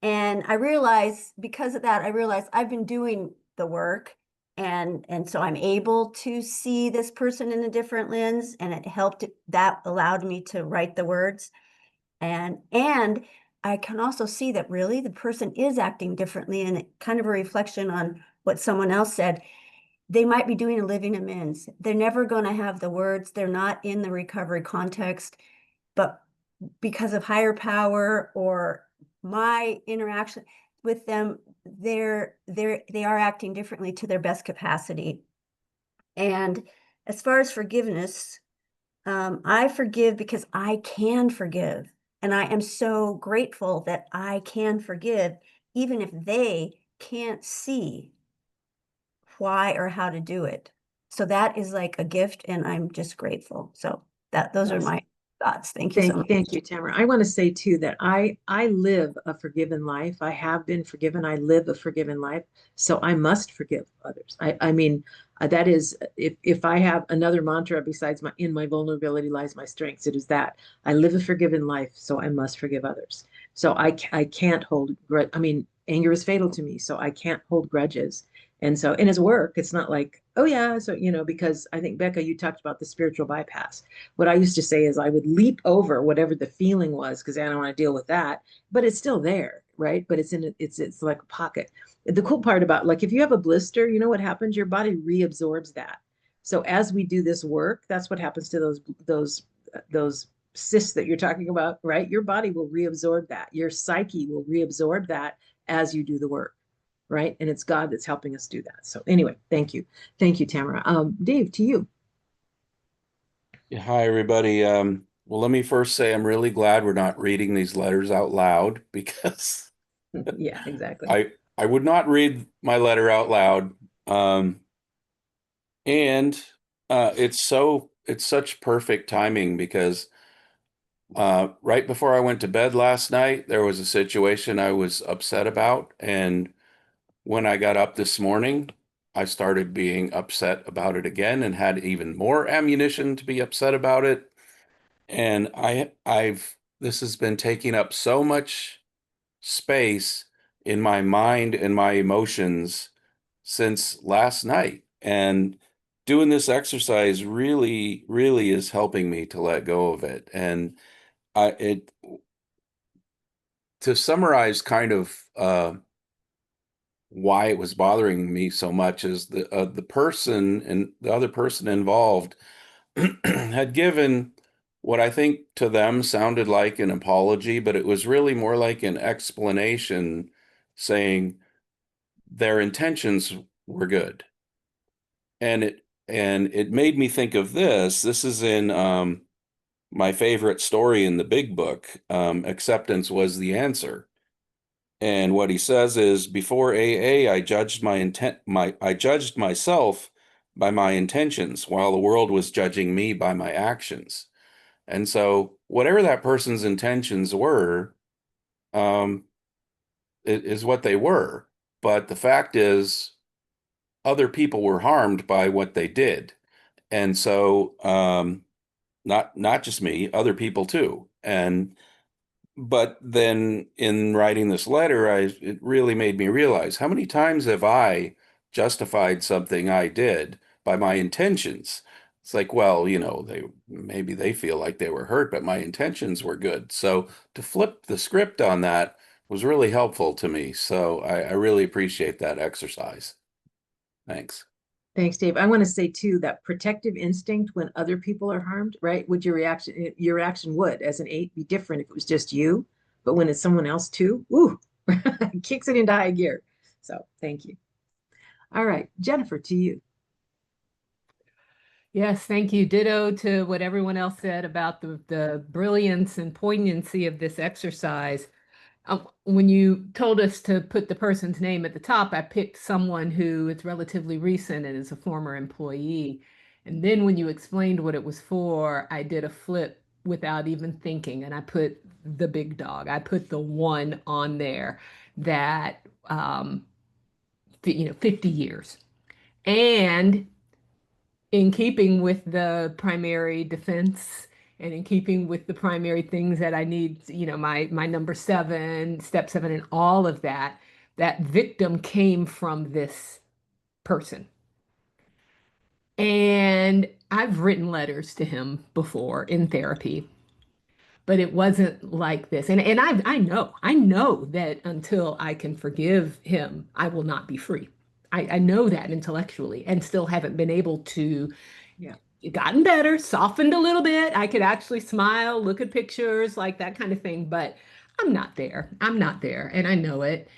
And I realize because of that, I've been doing the work. And so I'm able to see this person in a different lens, and it helped. That allowed me to write the words. And I can also see that really the person is acting differently, and it kind of a reflection on what someone else said. They might be doing a living amends. They're never going to have the words. They're not in the recovery context, but because of higher power or my interaction with them, they are acting differently to their best capacity. And as far as forgiveness, I forgive because I can forgive. And I am so grateful that I can forgive, even if they can't see why or how to do it. So that is like a gift, and I'm just grateful. So those are Yes. my thoughts. Thank you so much. Thank you, Tamara. I want to say too that I live a forgiven life. I have been forgiven. I live a forgiven life. So I must forgive others. I mean, that is, if I have another mantra besides in my vulnerability lies my strengths, it is that I live a forgiven life. So I must forgive others. So I can't hold grudge. I mean, anger is fatal to me. So I can't hold grudges. And so in his work, it's not like, oh yeah. So, because I think Becca, you talked about the spiritual bypass. What I used to say is I would leap over whatever the feeling was because I don't want to deal with that, but it's still there, right? But it's like a pocket. The cool part about, like, if you have a blister, you know what happens? Your body reabsorbs that. So as we do this work, that's what happens to those cysts that you're talking about, right? Your body will reabsorb that. Your psyche will reabsorb that as you do the work, right? And it's God that's helping us do that. So anyway, thank you, Tamara. Dave, to you. Yeah, hi, everybody. Well, let me first say I'm really glad we're not reading these letters out loud because Yeah, exactly. I would not read my letter out loud. And it's such perfect timing because right before I went to bed last night, there was a situation I was upset about. And when I got up this morning, I started being upset about it again and had even more ammunition to be upset about it. And this has been taking up so much space in my mind and my emotions since last night. And doing this exercise really, really is helping me to let go of it. And to summarize kind of why it was bothering me so much is the person and the other person involved had given what I think to them sounded like an apology, but it was really more like an explanation saying their intentions were good. And it made me think of this. This is in my favorite story in the big book, Acceptance Was the Answer. And what he says is, before AA, I judged I judged myself by my intentions, while the world was judging me by my actions. And so, whatever that person's intentions were, is what they were. But the fact is, other people were harmed by what they did, and so not just me, other people too. But then in writing this letter, it really made me realize how many times have I justified something I did by my intentions. It's like, well, maybe they feel like they were hurt, but my intentions were good. So to flip the script on that was really helpful to me. So I really appreciate that exercise. Thanks. Thanks, Dave. I want to say too that protective instinct when other people are harmed, right? Would your reaction would, as an 8, be different if it was just you, but when it's someone else too, ooh, kicks it into high gear. So thank you. All right, Jennifer, to you. Yes, thank you. Ditto to what everyone else said about the brilliance and poignancy of this exercise. When you told us to put the person's name at the top, I picked someone who is relatively recent and is a former employee. And then when you explained what it was for, I did a flip without even thinking, and I put the big dog. I put the one on there that, 50 years. And in keeping with the primary defense and in keeping with the primary things that I need, my number 7, step 7, and all of that, that victim came from this person. And I've written letters to him before in therapy, but it wasn't like this. And I know that until I can forgive him, I will not be free. I know that intellectually, and still haven't been able to. Yeah. Gotten better, softened a little bit. I could actually smile, look at pictures, like that kind of thing. But I'm not there. I'm not there. And I know it.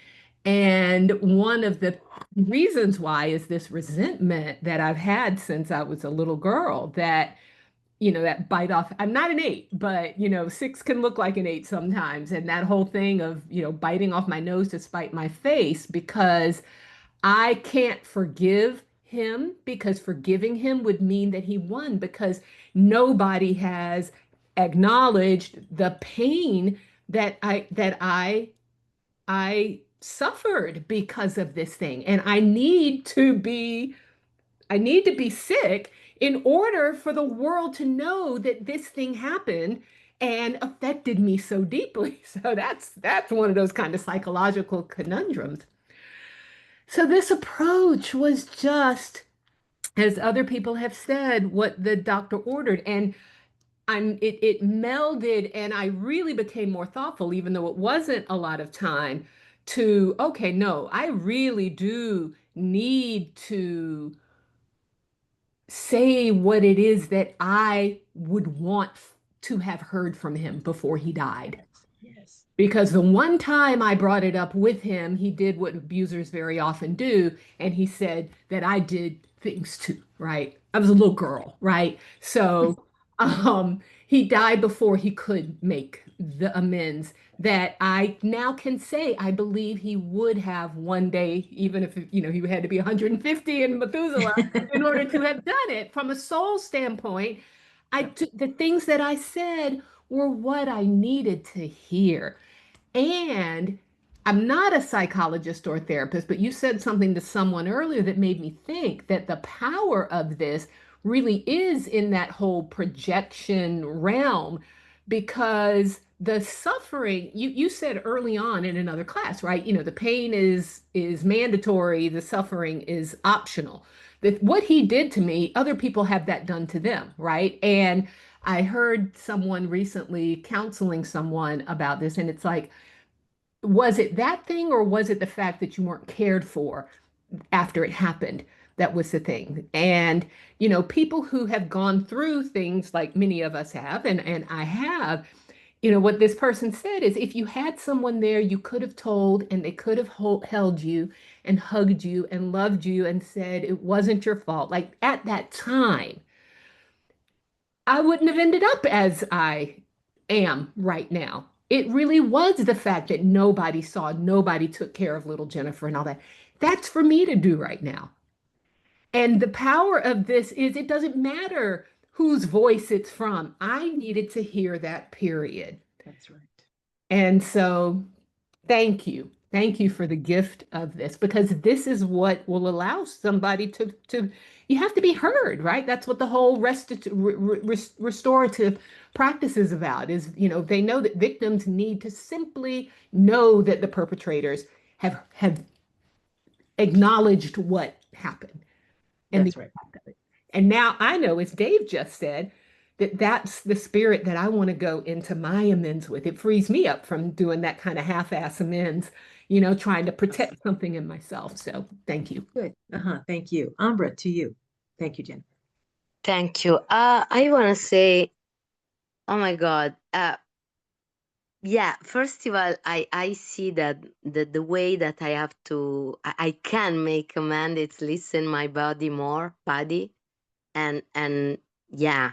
And one of the reasons why is this resentment that I've had since I was a little girl that, that bite off. I'm not an 8, but, 6 can look like an 8 sometimes. And that whole thing of, biting off my nose to spite my face because I can't forgive him because forgiving him would mean that he won because nobody has acknowledged the pain that I suffered because of this thing. And I need to be sick in order for the world to know that this thing happened and affected me so deeply. So that's one of those kind of psychological conundrums. So this approach was just, as other people have said, what the doctor ordered. And it melded, and I really became more thoughtful, even though it wasn't a lot of time, to, okay, no, I really do need to say what it is that I would want to have heard from him before he died. Yes. Because the one time I brought it up with him, he did what abusers very often do, and he said that I did things too, right? I was a little girl, right? So he died before he could make the amends that I now can say I believe he would have one day, even if he had to be 150 in Methuselah in order to have done it. From a soul standpoint, the things that I said were what I needed to hear. And I'm not a psychologist or a therapist, but you said something to someone earlier that made me think that the power of this really is in that whole projection realm, because the suffering, you said early on in another class, right? The pain is mandatory, the suffering is optional. That what he did to me, other people have that done to them, right? And I heard someone recently counseling someone about this, and it's like, was it that thing or was it the fact that you weren't cared for after it happened? That was the thing. And, people who have gone through things like many of us have, and I have, what this person said is if you had someone there you could have told and they could have held you and hugged you and loved you and said it wasn't your fault, like at that time, I wouldn't have ended up as I am right now. It really was the fact that nobody saw, nobody took care of little Jennifer and all that. That's for me to do right now. And the power of this is it doesn't matter whose voice it's from. I needed to hear that, period. That's right. And so thank you. Thank you for the gift of this, because this is what will allow somebody to you have to be heard, right? That's what the whole restorative practice is about, is, they know that victims need to simply know that the perpetrators have acknowledged what happened. And That's right. And now I know, as Dave just said, that that's the spirit that I want to go into my amends with. It frees me up from doing that kind of half-ass amends, trying to protect something in myself. So thank you. Good. Thank you. Ambra, to you. Thank you, Jen. Thank you. I want to say, oh my God. Yeah, first of all, I see that the way that I have to, I can make command, it's listen my body and yeah,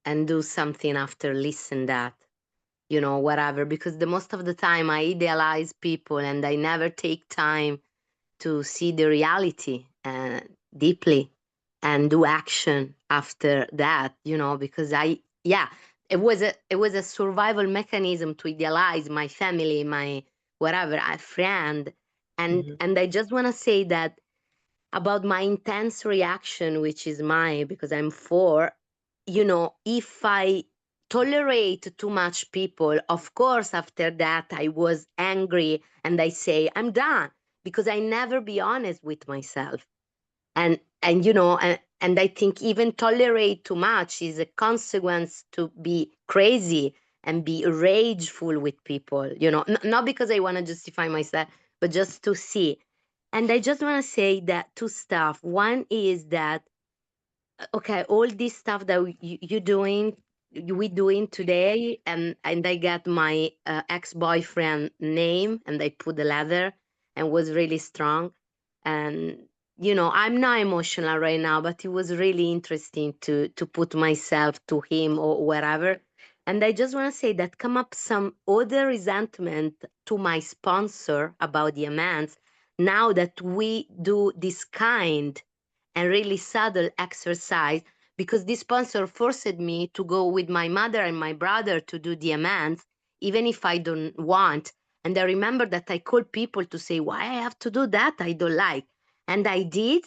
and do something after listen that, whatever, because the most of the time I idealize people and I never take time to see the reality deeply and do action after that, because it was a survival mechanism to idealize my family, my whatever, a friend. And I just want to say that about my intense reaction, which is because I'm 4, if I tolerate too much people, of course, after that, I was angry and I say, I'm done, because I never be honest with myself. And I think even tolerate too much is a consequence to be crazy and be rageful with people, not because I want to justify myself, but just to see. And I just want to say that 2 stuff. One is that, okay, all this stuff that you're doing, we doing today, and I got my ex-boyfriend name, and I put the letter, and was really strong. And I'm not emotional right now, but it was really interesting to put myself to him or wherever. And I just want to say that come up some other resentment to my sponsor about the amounts now that we do this kind and really subtle exercise, because this sponsor forced me to go with my mother and my brother to do the amounts, even if I don't want. And I remember that I called people to say, why I have to do that? I don't like. And I did.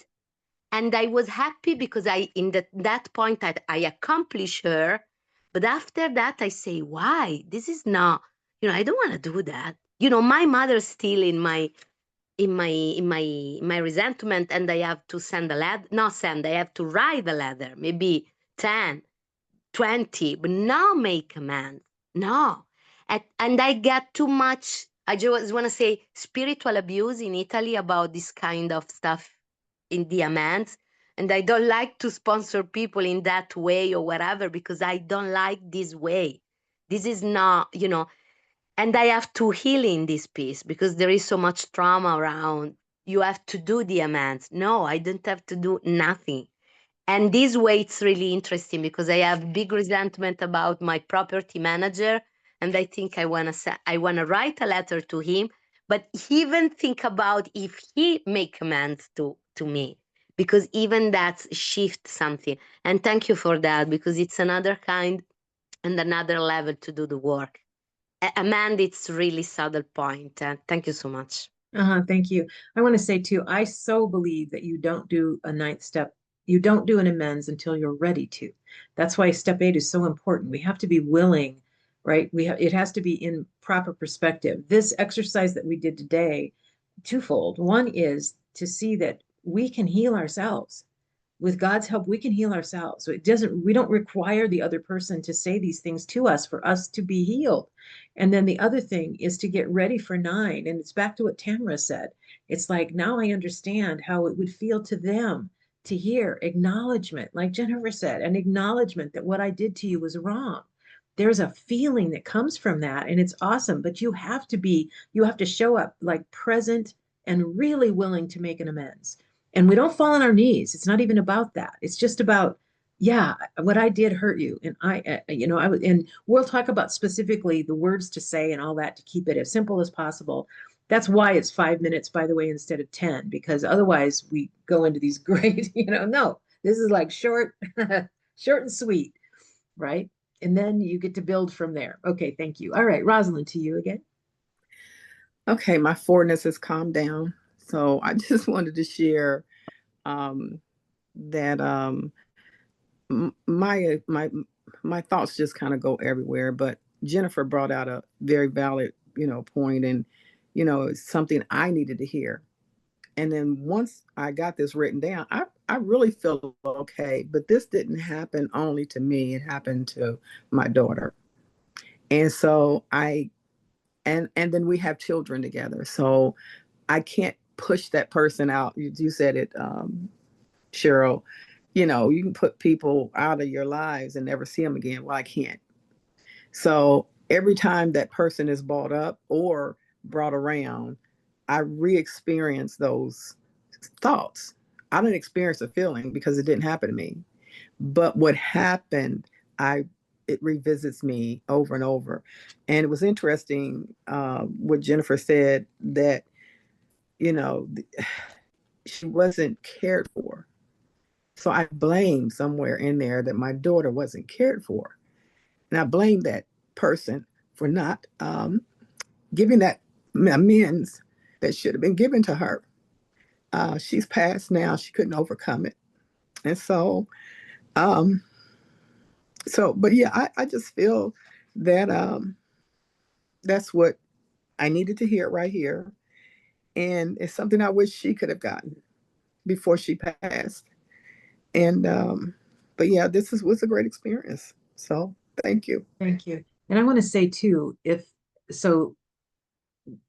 And I was happy because in that point, I accomplished her. But after that, I say, why? This is not, I don't want to do that. My mother's still in my resentment, and I have to send a letter, not send, I have to write a letter, maybe 10, 20, but not make amends. No. And I get too much, I just want to say, spiritual abuse in Italy about this kind of stuff in the amends. And I don't like to sponsor people in that way or whatever, because I don't like this way. This is not, and I have to heal in this piece because there is so much trauma around. You have to do the amends. No, I don't have to do nothing. And this way, it's really interesting because I have big resentment about my property manager, and I think I wanna write a letter to him, but even think about if he make amends to me, because even that shift something. And thank you for that, because it's another kind and another level to do the work. Amanda, it's really subtle point. Thank you so much. Thank you. I want to say too, I so believe that you don't do a ninth step. You don't do an amends until you're ready to. That's why step 8 is so important. We have to be willing, right? It has to be in proper perspective. This exercise that we did today, twofold. One is to see that we can heal ourselves. With God's help, we can heal ourselves. So we don't require the other person to say these things to us for us to be healed. And then the other thing is to get ready for 9. And it's back to what Tamara said. It's like, now I understand how it would feel to them to hear acknowledgement, like Jennifer said, an acknowledgement that what I did to you was wrong. There's a feeling that comes from that, and it's awesome. But you have to show up like present and really willing to make an amends. And we don't fall on our knees. It's not even about that. It's just about, yeah, what I did hurt you. And and we'll talk about specifically the words to say and all that to keep it as simple as possible. That's why it's 5 minutes, by the way, instead of 10, because otherwise we go into these great, no, this is like short, short and sweet, right? And then you get to build from there. Okay, thank you. All right, Rosalind, to you again. Okay, my 4-ness has calmed down. So I just wanted to share that my thoughts just kind of go everywhere. But Jennifer brought out a very valid, point, and it's something I needed to hear. And then once I got this written down, I really feel okay. But this didn't happen only to me; it happened to my daughter. And so and then we have children together. So I can't push that person out. You said it, Cheryl. You can put people out of your lives and never see them again. Well, I can't. So every time that person is brought up or brought around, I re-experience those thoughts. I didn't experience a feeling because it didn't happen to me. But what happened, it revisits me over and over. And it was interesting what Jennifer said, that she wasn't cared for. So I blame somewhere in there that my daughter wasn't cared for. And I blame that person for not giving that amends that should have been given to her. She's passed now. She couldn't overcome it. And but yeah, I just feel that that's what I needed to hear right here. And it's something I wish she could have gotten before she passed. And but yeah, was a great experience. So thank you. Thank you. And I want to say too, if so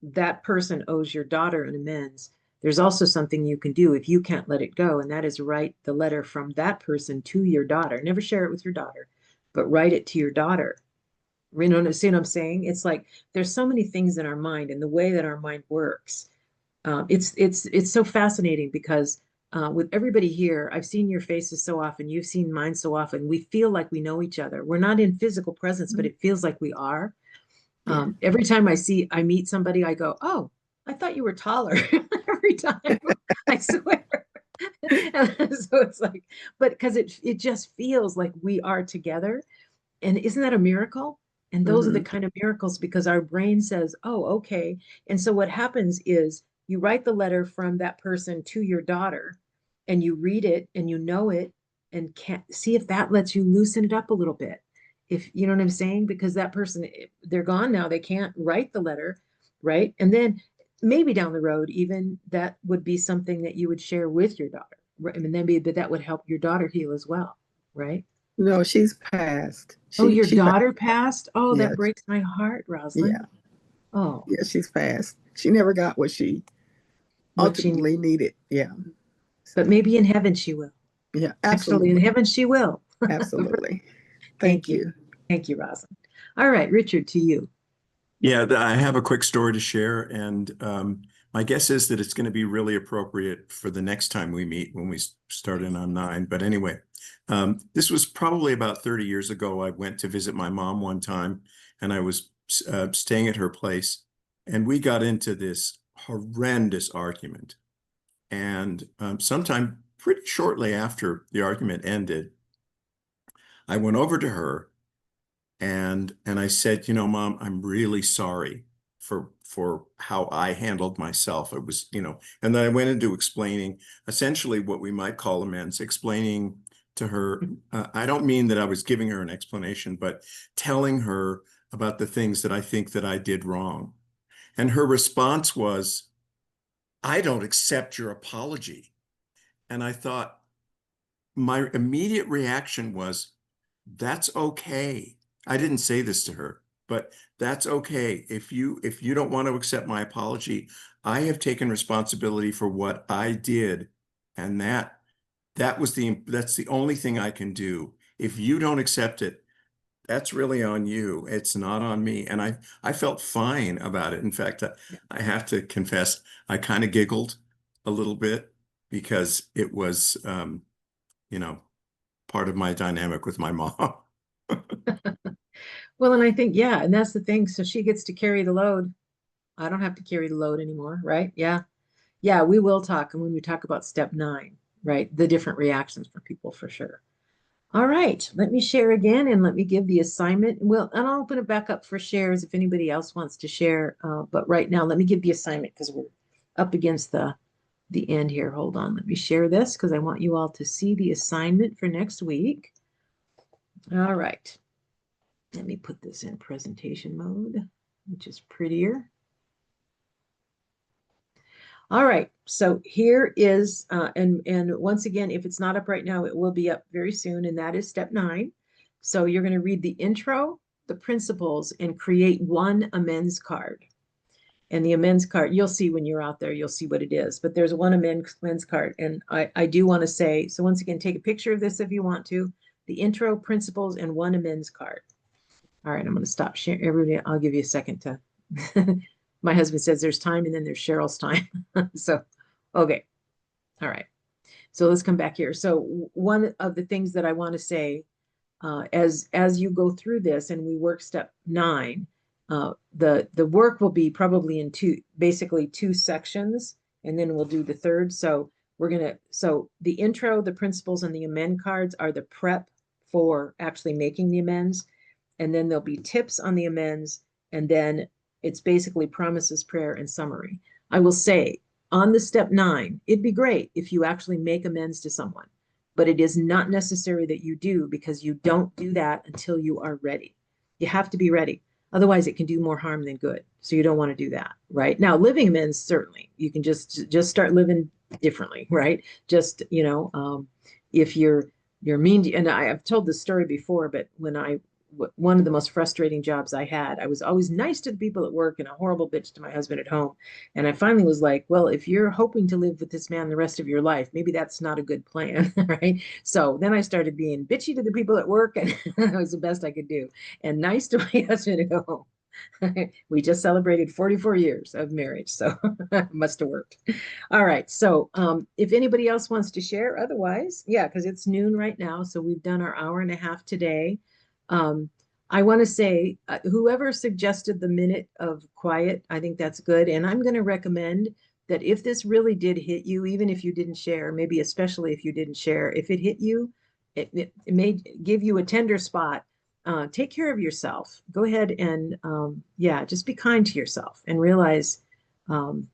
that person owes your daughter an amends, there's also something you can do if you can't let it go, and that is write the letter from that person to your daughter. Never share it with your daughter, but write it to your daughter. You know, see what I'm saying? It's like there's so many things in our mind and the way that our mind works. It's so fascinating because with everybody here, I've seen your faces so often, you've seen mine so often. We feel like we know each other. We're not in physical presence, but it feels like we are. Every time I meet somebody, I go, "Oh, I thought you were taller." Every time, I swear. So it's like, but because it just feels like we are together. And isn't that a miracle? And those are the kind of miracles because our brain says, oh, okay. And so what happens is you write the letter from that person to your daughter and you read it and you know it and can't see if that lets you loosen it up a little bit. If you know what I'm saying, because that person, they're gone now, they can't write the letter, right? And then maybe down the road, even that would be something that you would share with your daughter. Right? I mean, then maybe that would help your daughter heal as well, right? No, she's passed. Oh, your She daughter passed? Oh, yeah, that breaks my heart, Rosalind. yeah, Oh, yeah, she's passed. She never got what she what she needs. ultimately needed. Yeah. But So, maybe in heaven she will. yeah, Actually, in absolutely. heaven she will. Absolutely. Thank Thank you. you. Thank you, Rosalind. All right, Richard, to you. Yeah, I have a quick story to share, and my guess is that it's going to be really appropriate for the next time we meet when we start in on 9. But anyway, this was probably about 30 years ago. I went to visit my mom one time, and I was staying at her place, and we got into this horrendous argument. And sometime pretty shortly after the argument ended, I went over to her and I said, Mom, I'm really sorry for how I handled myself. It was, and then I went into explaining essentially what we might call amends, explaining to her. I don't mean that I was giving her an explanation, but telling her about the things that I think that I did wrong. And her response was, I don't accept your apology. And I thought, my immediate reaction was, that's okay. I didn't say this to her, but that's okay. If you don't want to accept my apology, I have taken responsibility for what I did, and that's the only thing I can do. If you don't accept it, that's really on you. It's not on me. And I felt fine about it. In fact, I have to confess, I kind of giggled a little bit because it was you know, part of my dynamic with my mom. Well, and I think, yeah, and that's the thing. So she gets to carry the load. I don't have to carry the load anymore, right? Yeah. Yeah, we will talk. And when we talk about step 9, right? The different reactions for people for sure. All right, let me share again and let me give the assignment. Well, and I'll open it back up for shares if anybody else wants to share. But right now, let me give the assignment because we're up against the end here. Hold on, let me share this because I want you all to see the assignment for next week. All right, let me put this in presentation mode, which is prettier. All right, so here is, and once again, if it's not up right now, it will be up very soon, and that is step 9. So you're going to read the intro, the principles, and create one amends card. And the amends card, you'll see when you're out there, you'll see what it is. But there's one amends card, and I do want to say, so once again, take a picture of this if you want to, the intro, principles, and one amends card. All right, I'm going to stop sharing. Everybody, I'll give you a second to... My husband says there's time and then there's Cheryl's time. So, okay. All right. So let's come back here. So one of the things that I want to say, as you go through this and we work step 9, the work will be probably in basically two sections, and then we'll do the third. So so the intro, the principles, and the amend cards are the prep for actually making the amends. And then there'll be tips on the amends, and then it's basically promises, prayer, and summary. I will say on the step 9, it'd be great if you actually make amends to someone, but it is not necessary that you do, because you don't do that until you are ready. You have to be ready. Otherwise, it can do more harm than good. So you don't want to do that, right? Now, living amends, certainly. You can just start living differently, right? Just, if you're mean to, and I have told this story before, but when I one of the most frustrating jobs I had. I was always nice to the people at work and a horrible bitch to my husband at home. And I finally was like, well, if you're hoping to live with this man the rest of your life, maybe that's not a good plan, right? So then I started being bitchy to the people at work, and that was the best I could do, and nice to my husband at home. We just celebrated 44 years of marriage, so it must have worked. All right, so if anybody else wants to share, otherwise, yeah, because it's noon right now, so we've done our hour and a half today. I want to say, whoever suggested the minute of quiet, I think that's good, and I'm going to recommend that if this really did hit you, even if you didn't share, maybe especially if you didn't share, if it hit you, it may give you a tender spot. Take care of yourself. Go ahead and yeah, just be kind to yourself and realize kind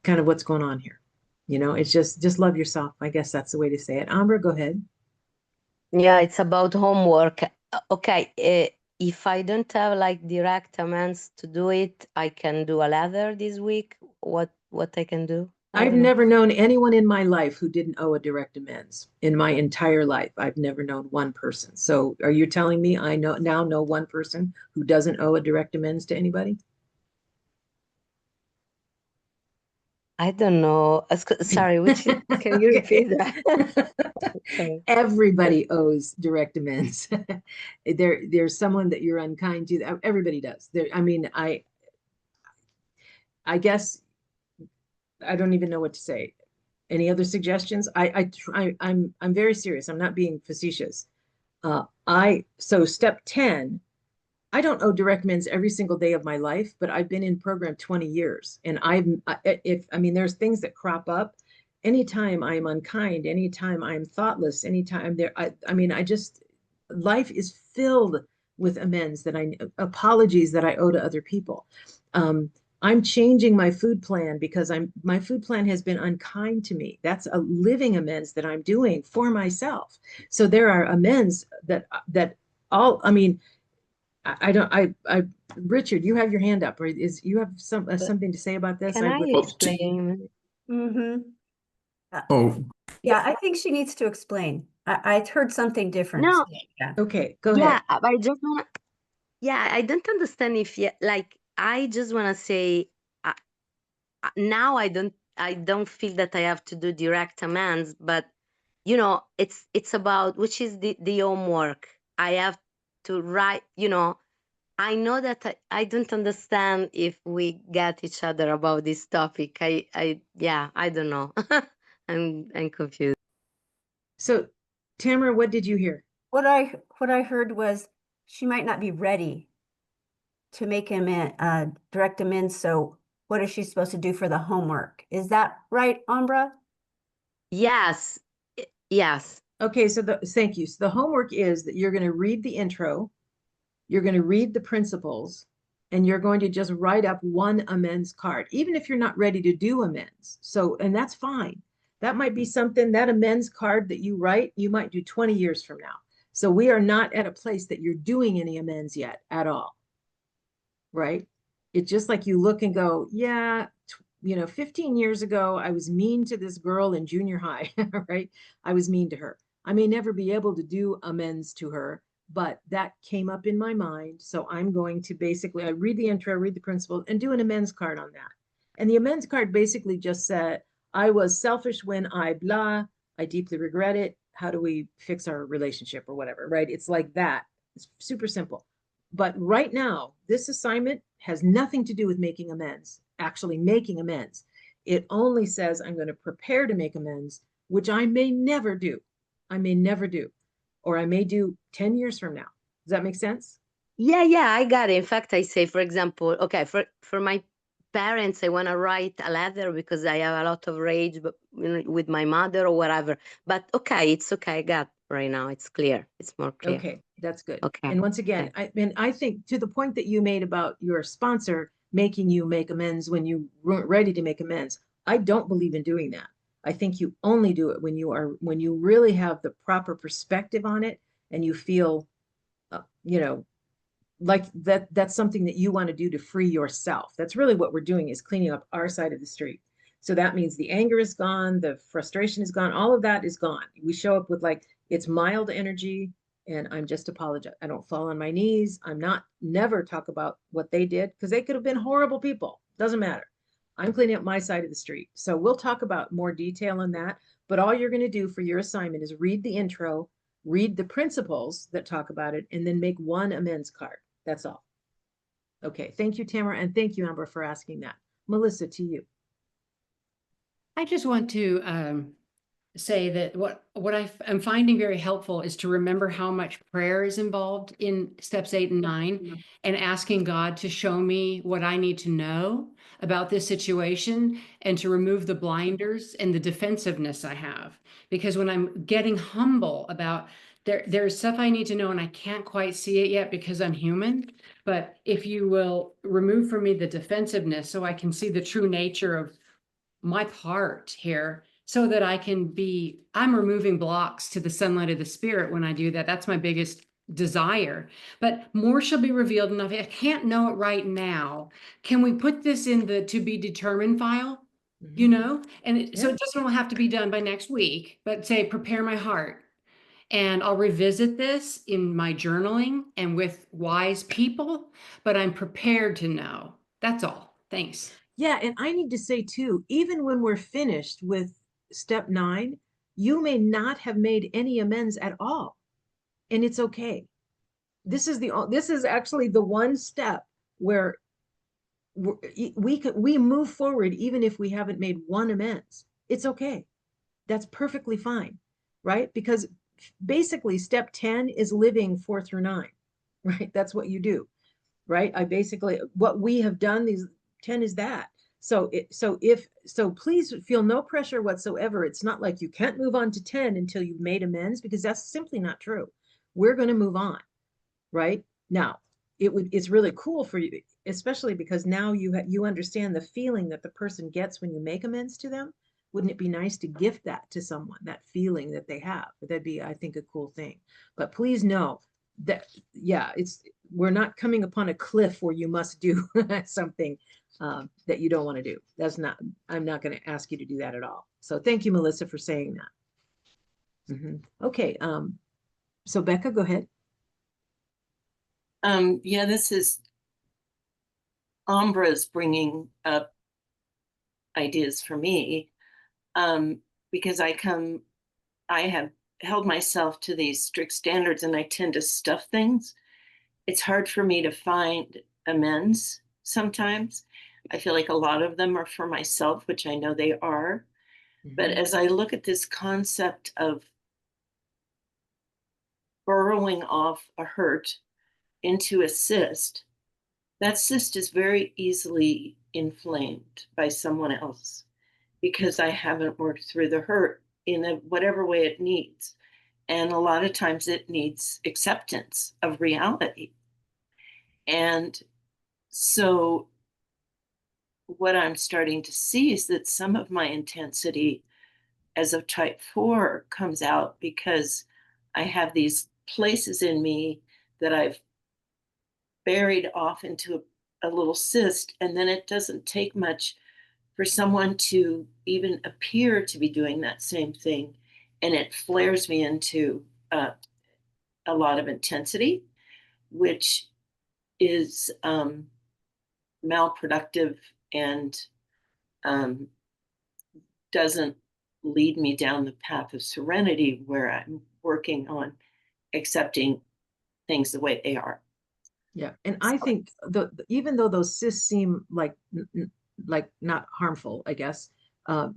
of what's going on here. You know, it's just love yourself. I guess that's the way to say it. Ambra, go ahead. Yeah, it's about homework. Okay, if I don't have like direct amends to do it, I can do a letter this week. What I can do? I've never known anyone in my life who didn't owe a direct amends in my entire life. I've never known one person. So are you telling me I now know one person who doesn't owe a direct amends to anybody? I don't know. Sorry, can you repeat that? Everybody owes direct amends. There's someone that you're unkind to. Everybody does. I mean, I guess I don't even know what to say. Any other suggestions? I'm very serious. I'm not being facetious. So step 10, I don't owe direct amends every single day of my life, but I've been in program 20 years. And there's things that crop up anytime I'm unkind, anytime I'm thoughtless, anytime life is filled with amends apologies that I owe to other people. I'm changing my food plan because my food plan has been unkind to me. That's a living amends that I'm doing for myself. So there are amends Richard, you have your hand up, or you have something to say about this? Can I explain? Mm-hmm. Oh, Yeah, I think she needs to explain. I heard something different. No. Yeah. Okay, go Yeah, ahead. I just want. Yeah, I don't understand if like I just want to say now I don't feel that I have to do direct amends, but you know it's about which is the homework I have to write. You know, I know that I don't understand if we get each other about this topic. Yeah, I don't know. I'm confused. So, Tamara, what did you hear? What I heard was she might not be ready to make him direct amends. So what is she supposed to do for the homework? Is that right, Ambra? Yes. Yes. Okay, so thank you. So the homework is that you're going to read the intro, you're going to read the principles, and you're going to just write up one amends card, even if you're not ready to do amends. So, and that's fine. That might be something, that amends card that you write, you might do 20 years from now. So we are not at a place that you're doing any amends yet at all. Right? It's just like you look and go, yeah, 15 years ago, I was mean to this girl in junior high, right? I was mean to her. I may never be able to do amends to her, but that came up in my mind. So I'm going to I read the intro, read the principles, and do an amends card on that. And the amends card basically just said, I was selfish when I blah, I deeply regret it. How do we fix our relationship or whatever, right? It's like that. It's super simple. But right now, this assignment has nothing to do with making amends, actually making amends. It only says I'm going to prepare to make amends, which I may never do. I may never do, or I may do 10 years from now. Does that make sense? Yeah, I got it. In fact, I say, for example, okay, for my parents, I want to write a letter because I have a lot of rage with my mother or whatever. But okay, it's okay. I got right now. It's clear. It's more clear. Okay, that's good. Okay. And once again, I think to the point that you made about your sponsor making you make amends when you weren't ready to make amends, I don't believe in doing that. I think you only do it when you really have the proper perspective on it and you feel, like that's something that you want to do to free yourself. That's really what we're doing, is cleaning up our side of the street. So that means the anger is gone, the frustration is gone, all of that is gone. We show up with it's mild energy, And I'm just apologize. I don't fall on my knees. I'm not never talk about what they did because they could have been horrible people. Doesn't matter. I'm cleaning up my side of the street. So we'll talk about more detail on that. But all you're going to do for your assignment is read the intro, read the principles that talk about it, and then make one amends card. That's all. Okay. Thank you, Tamara. And thank you, Amber, for asking that. Melissa, to you. I just want to say that what I'm finding very helpful is to remember how much prayer is involved in steps 8 and 9, and asking God to show me what I need to know about this situation and to remove the blinders and the defensiveness I have. Because when I'm getting humble about there's stuff I need to know and I can't quite see it yet because I'm human. But if you will remove from me the defensiveness so I can see the true nature of my part here, so that I'm removing blocks to the sunlight of the spirit when I do that. That's my biggest desire. But more shall be revealed, and if I can't know it right now, can we put this in the to be determined file? You know, and so it doesn't have to be done by next week, but say, prepare my heart. And I'll revisit this in my journaling and with wise people, but I'm prepared to know. That's all. Thanks. Yeah, and I need to say too, even when we're finished with step 9, you may not have made any amends at all. And it's okay. This is actually the one step where we move forward even if we haven't made one amends. It's okay. That's perfectly fine, right? Because basically step 10 is living 4 through 9, right? That's what you do, right? What we have done, these 10 is that. So please feel no pressure whatsoever. It's not like you can't move on to 10 until you've made amends, because that's simply not true. We're going to move on, right? Now, it's really cool for you, especially because now you understand the feeling that the person gets when you make amends to them. Wouldn't it be nice to gift that to someone, that feeling that they have? That'd be, I think, a cool thing. But please know that, yeah, we're not coming upon a cliff where you must do something that you don't want to do. I'm not going to ask you to do that at all. So thank you, Melissa, for saying that. Okay. So Becca, go ahead. Yeah, this is Ambra's bringing up ideas for me, because I have held myself to these strict standards and I tend to stuff things. It's hard for me to find amends sometimes. I feel like a lot of them are for myself, which I know they are. But as I look at this concept of burrowing off a hurt into a cyst, that cyst is very easily inflamed by someone else because I haven't worked through the hurt in whatever way it needs. And a lot of times it needs acceptance of reality. And so what I'm starting to see is that some of my intensity as of type 4 comes out because I have these places in me that I've buried off into a little cyst, and then it doesn't take much for someone to even appear to be doing that same thing, and it flares me into a lot of intensity, which is malproductive and doesn't lead me down the path of serenity where I'm working on accepting things the way they are. Yeah, and I think even though those cysts seem like not harmful, I guess,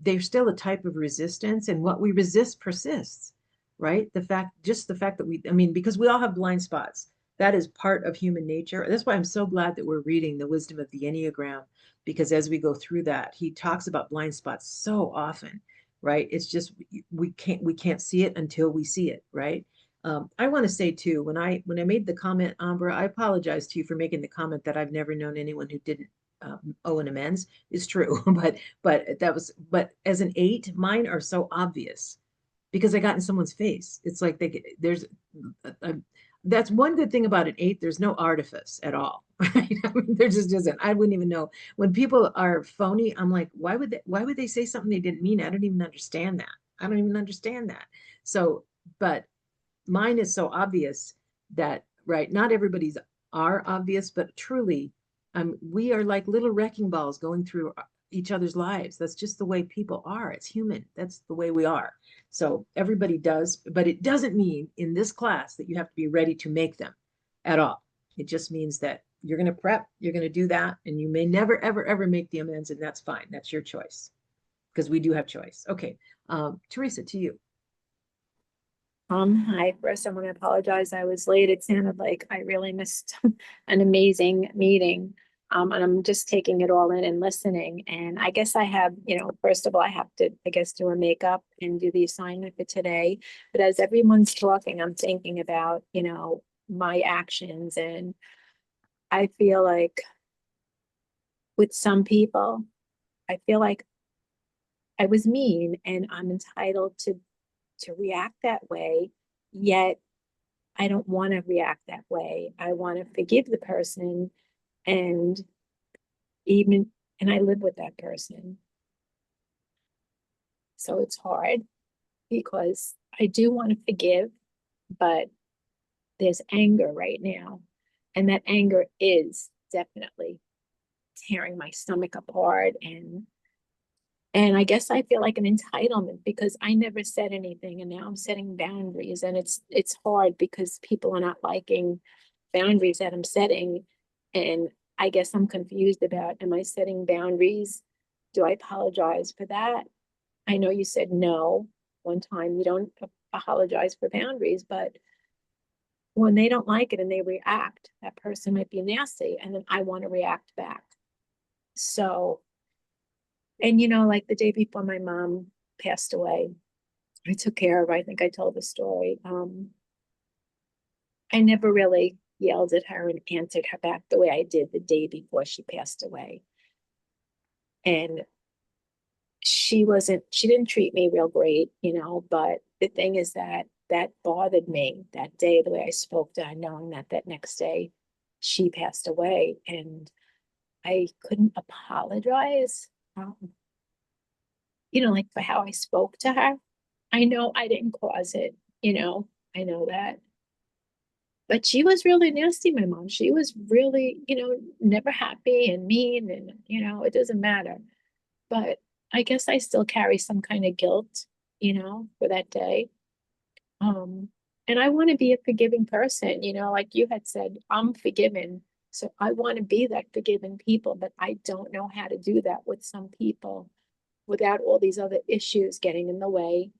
they're still a type of resistance, and what we resist persists, right? The fact that because we all have blind spots. That is part of human nature. That's why I'm so glad that we're reading the wisdom of the Enneagram, because as we go through that, he talks about blind spots so often, right? It's just we can't see it until we see it, right? I want to say too, when I made the comment, Ambra, I apologize to you for making the comment that I've never known anyone who didn't owe an amends. It's true, but as an 8, mine are so obvious because I got in someone's face. It's like that's one good thing about an 8. There's no artifice at all. Right? I mean, there just isn't. I wouldn't even know when people are phony. I'm like, why would they say something they didn't mean? I don't even understand that. So, but mine is so obvious that, right, not everybody's are obvious, but truly, we are like little wrecking balls going through each other's lives. That's just the way people are. It's human. That's the way we are. So everybody does, but it doesn't mean in this class that you have to be ready to make them at all. It just means that you're going to prep, you're going to do that, and you may never, ever, ever make the amends, and that's fine. That's your choice, because we do have choice. Okay, Teresa, to you. Hi. First, I want to apologize. I was late. It sounded like I really missed an amazing meeting. And I'm just taking it all in and listening. And I guess I have, first of all, I have to, I guess, do a makeup and do the assignment for today. But as everyone's talking, I'm thinking about, my actions. And I feel like with some people, I feel like I was mean and I'm entitled to react that way, yet I don't want to react that way. I want to forgive the person and and I live with that person. So it's hard because I do want to forgive, but there's anger right now. And that anger is definitely tearing my stomach apart, and I guess I feel like an entitlement because I never said anything and now I'm setting boundaries, and it's hard because people are not liking boundaries that I'm setting. And I guess I'm confused about, am I setting boundaries? Do I apologize for that? I know you said no one time, you don't apologize for boundaries, but when they don't like it and they react, that person might be nasty and then I want to react back. So, and like the day before my mom passed away, I took care of her. I think I told the story. I never really yelled at her and answered her back the way I did the day before she passed away. And she didn't treat me real great, but the thing is that bothered me that day, the way I spoke to her, knowing that next day she passed away, and I couldn't apologize, like for how I spoke to her. I know I didn't cause it, I know that. But she was really nasty, my mom. She was really, never happy and mean, and, it doesn't matter. But I guess I still carry some kind of guilt, for that day. And I want to be a forgiving person, like you had said, I'm forgiven. So I want to be that forgiving people, but I don't know how to do that with some people without all these other issues getting in the way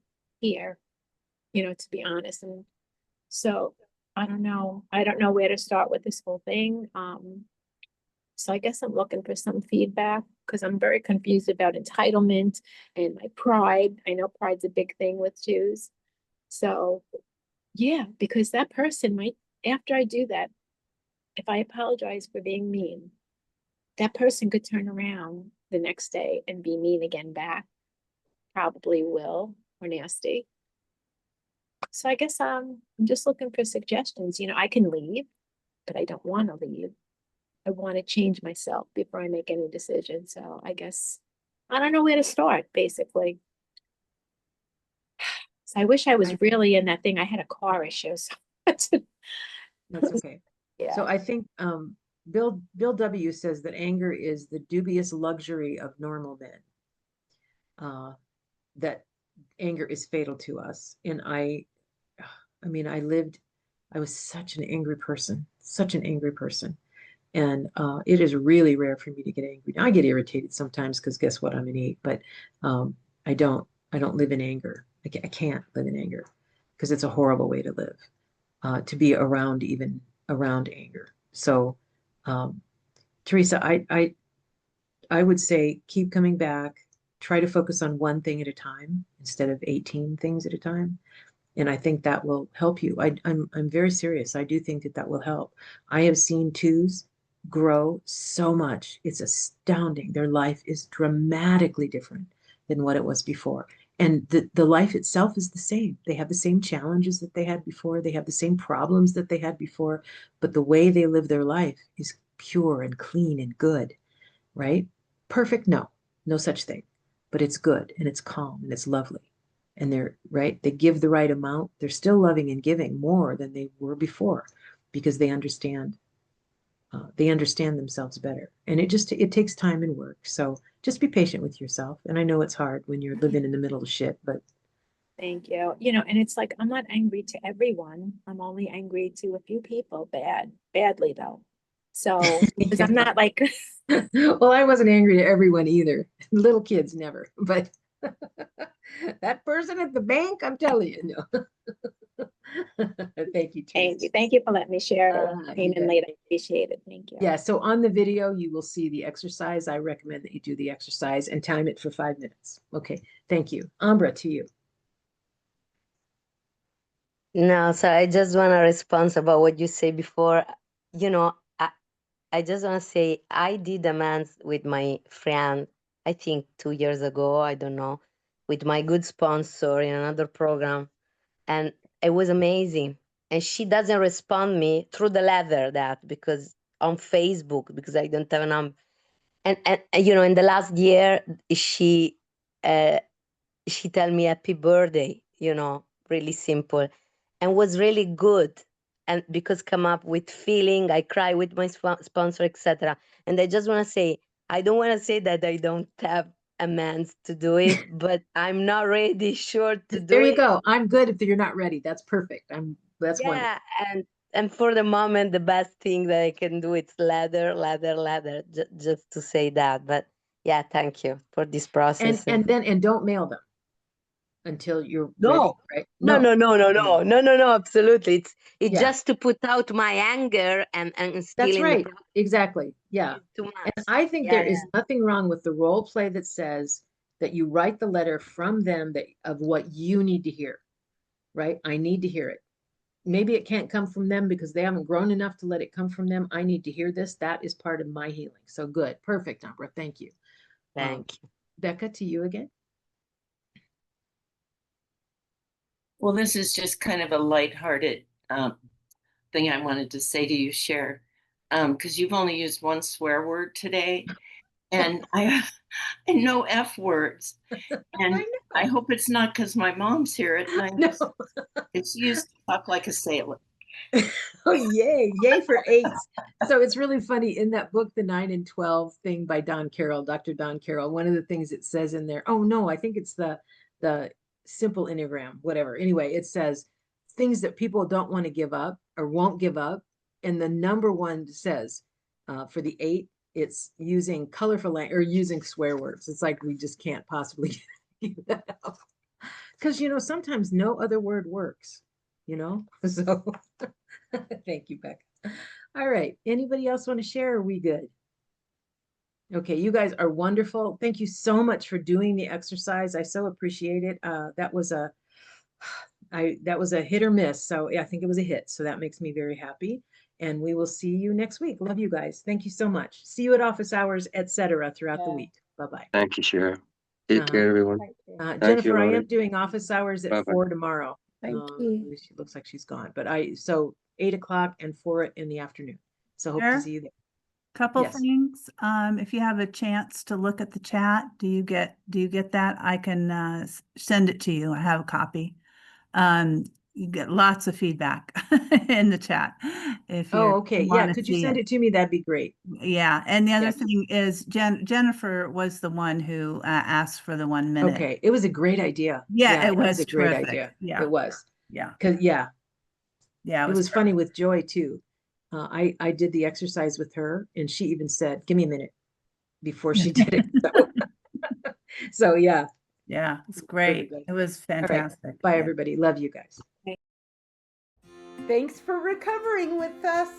here, to be honest. And so I don't know. I don't know where to start with this whole thing. So I guess I'm looking for some feedback because I'm very confused about entitlement and my pride. I know pride's a big thing with Jews. So yeah, because that person might, after I do that, if I apologize for being mean, that person could turn around the next day and be mean again back. Probably will, or nasty. So I guess I'm just looking for suggestions. I can leave, but I don't want to leave. I want to change myself before I make any decision. So I guess I don't know where to start, basically. So I wish I was really in that thing. I had a car issue. So That's okay. yeah. So I think Bill W. says that anger is the dubious luxury of normal men. That anger is fatal to us. And I was such an angry person. And it is really rare for me to get angry. Now, I get irritated sometimes because guess what? I'm an 8, but I don't live in anger. I can't live in anger because it's a horrible way to live, to be around anger. So, Teresa, I would say keep coming back. Try to focus on one thing at a time instead of 18 things at a time. And I think that will help you. I'm very serious. I do think that will help. I have seen 2s grow so much. It's astounding. Their life is dramatically different than what it was before. And the life itself is the same. They have the same challenges that they had before. They have the same problems that they had before. But the way they live their life is pure and clean and good, right? Perfect? No such thing. But it's good and it's calm and it's lovely. and they're right, they give the right amount, they're still loving and giving more than they were before because they understand themselves better. And it takes time and work. So just be patient with yourself. And I know it's hard when you're living in the middle of shit, but Thank you. You know, and it's like, I'm not angry to everyone. I'm only angry to a few people, badly though. So, because I'm not like, well, I wasn't angry to everyone either. Little kids never, but that person at the bank, I'm telling you, no. Thank you, Teresa. thank you for letting me share. Came You in bet. late. I appreciate it. Thank you. Yeah, so on the video, you will see the exercise. I recommend that you do the exercise and time it for 5 minutes. Okay, thank you. Ambra, to you. No, so I just want to respond about what you say before. You know, I just want to say I did a month with my friend, I think 2 years ago, I don't know, with my good sponsor in another program. And it was amazing. And she doesn't respond me through the letter that because on Facebook, because I don't have a number. And you know, in the last year, uh, she tell me happy birthday, you know, really simple, and was really good. And because come up with feeling, I cry with my sponsor, etc. And I just want to say, I don't want to say that I don't have a means to do it, but I'm not really sure to do There you it. go. I'm good if you're not ready. That's perfect. That's wonderful. Yeah, and for the moment, the best thing that I can do is ladder, just to say that. But yeah, thank you for this process. And don't mail them until you're ready, No, right? no, absolutely. It's Yeah. just to put out my anger and still That's in the right. process. Exactly. Yeah. Too And much. I think Yeah, there is nothing wrong with the role play that says that you write the letter from them of what you need to hear, right? I need to hear it. Maybe it can't come from them because they haven't grown enough to let it come from them. I need to hear this. That is part of my healing. So good. Perfect, Ambra. Thank you. Thank you. Becca, to you again. Well, this is just kind of a lighthearted thing I wanted to say to you, Cher, because you've only used one swear word today, and I no F words, and I hope it's not because my mom's here at night. No. It's used to talk like a sailor. Oh, yay for 8s. So it's really funny in that book, The 9 and 12 thing by Dr. Don Carroll. One of the things it says in there, oh no, I think it's the simple Enneagram, whatever. Anyway, it says things that people don't want to give up or won't give up. And the number one says for the 8, it's using colorful language or using swear words. It's like we just can't possibly give that up. Because, you know, sometimes no other word works, you know? So thank you, Becca. All right. Anybody else want to share? Or are we good? Okay, you guys are wonderful. Thank you so much for doing the exercise. I so appreciate it. That was a hit or miss. So I think it was a hit. So that makes me very happy. And we will see you next week. Love you guys. Thank you so much. See you at office hours, etc. throughout the week. Bye-bye. Thank you, Cher. Take care, everyone. Thank you, Jennifer, I Lori. am doing office hours at Bye-bye. 4 tomorrow. Thank you. She looks like she's gone, but so 8 o'clock and 4 in the afternoon. So hope to Sure. see you there. Couple Yes. things. If you have a chance to look at the chat, do you get that? I can send it to you. I have a copy. You get lots of feedback in the chat. If you okay. Yeah. want to Could you see send it to me? That'd be great. Yeah. And the other Yes. thing is Jennifer was the one who asked for the 1 minute. Okay. It was a great idea. Yeah, it was a great terrific. idea. Yeah. It was. Yeah. Because Yeah. it was funny with Joy too. I did the exercise with her and she even said, give me a minute before she did it. So yeah. Yeah, it's great. It was fantastic. Right. Bye, Yeah. everybody. Love you guys. Thanks for recovering with us.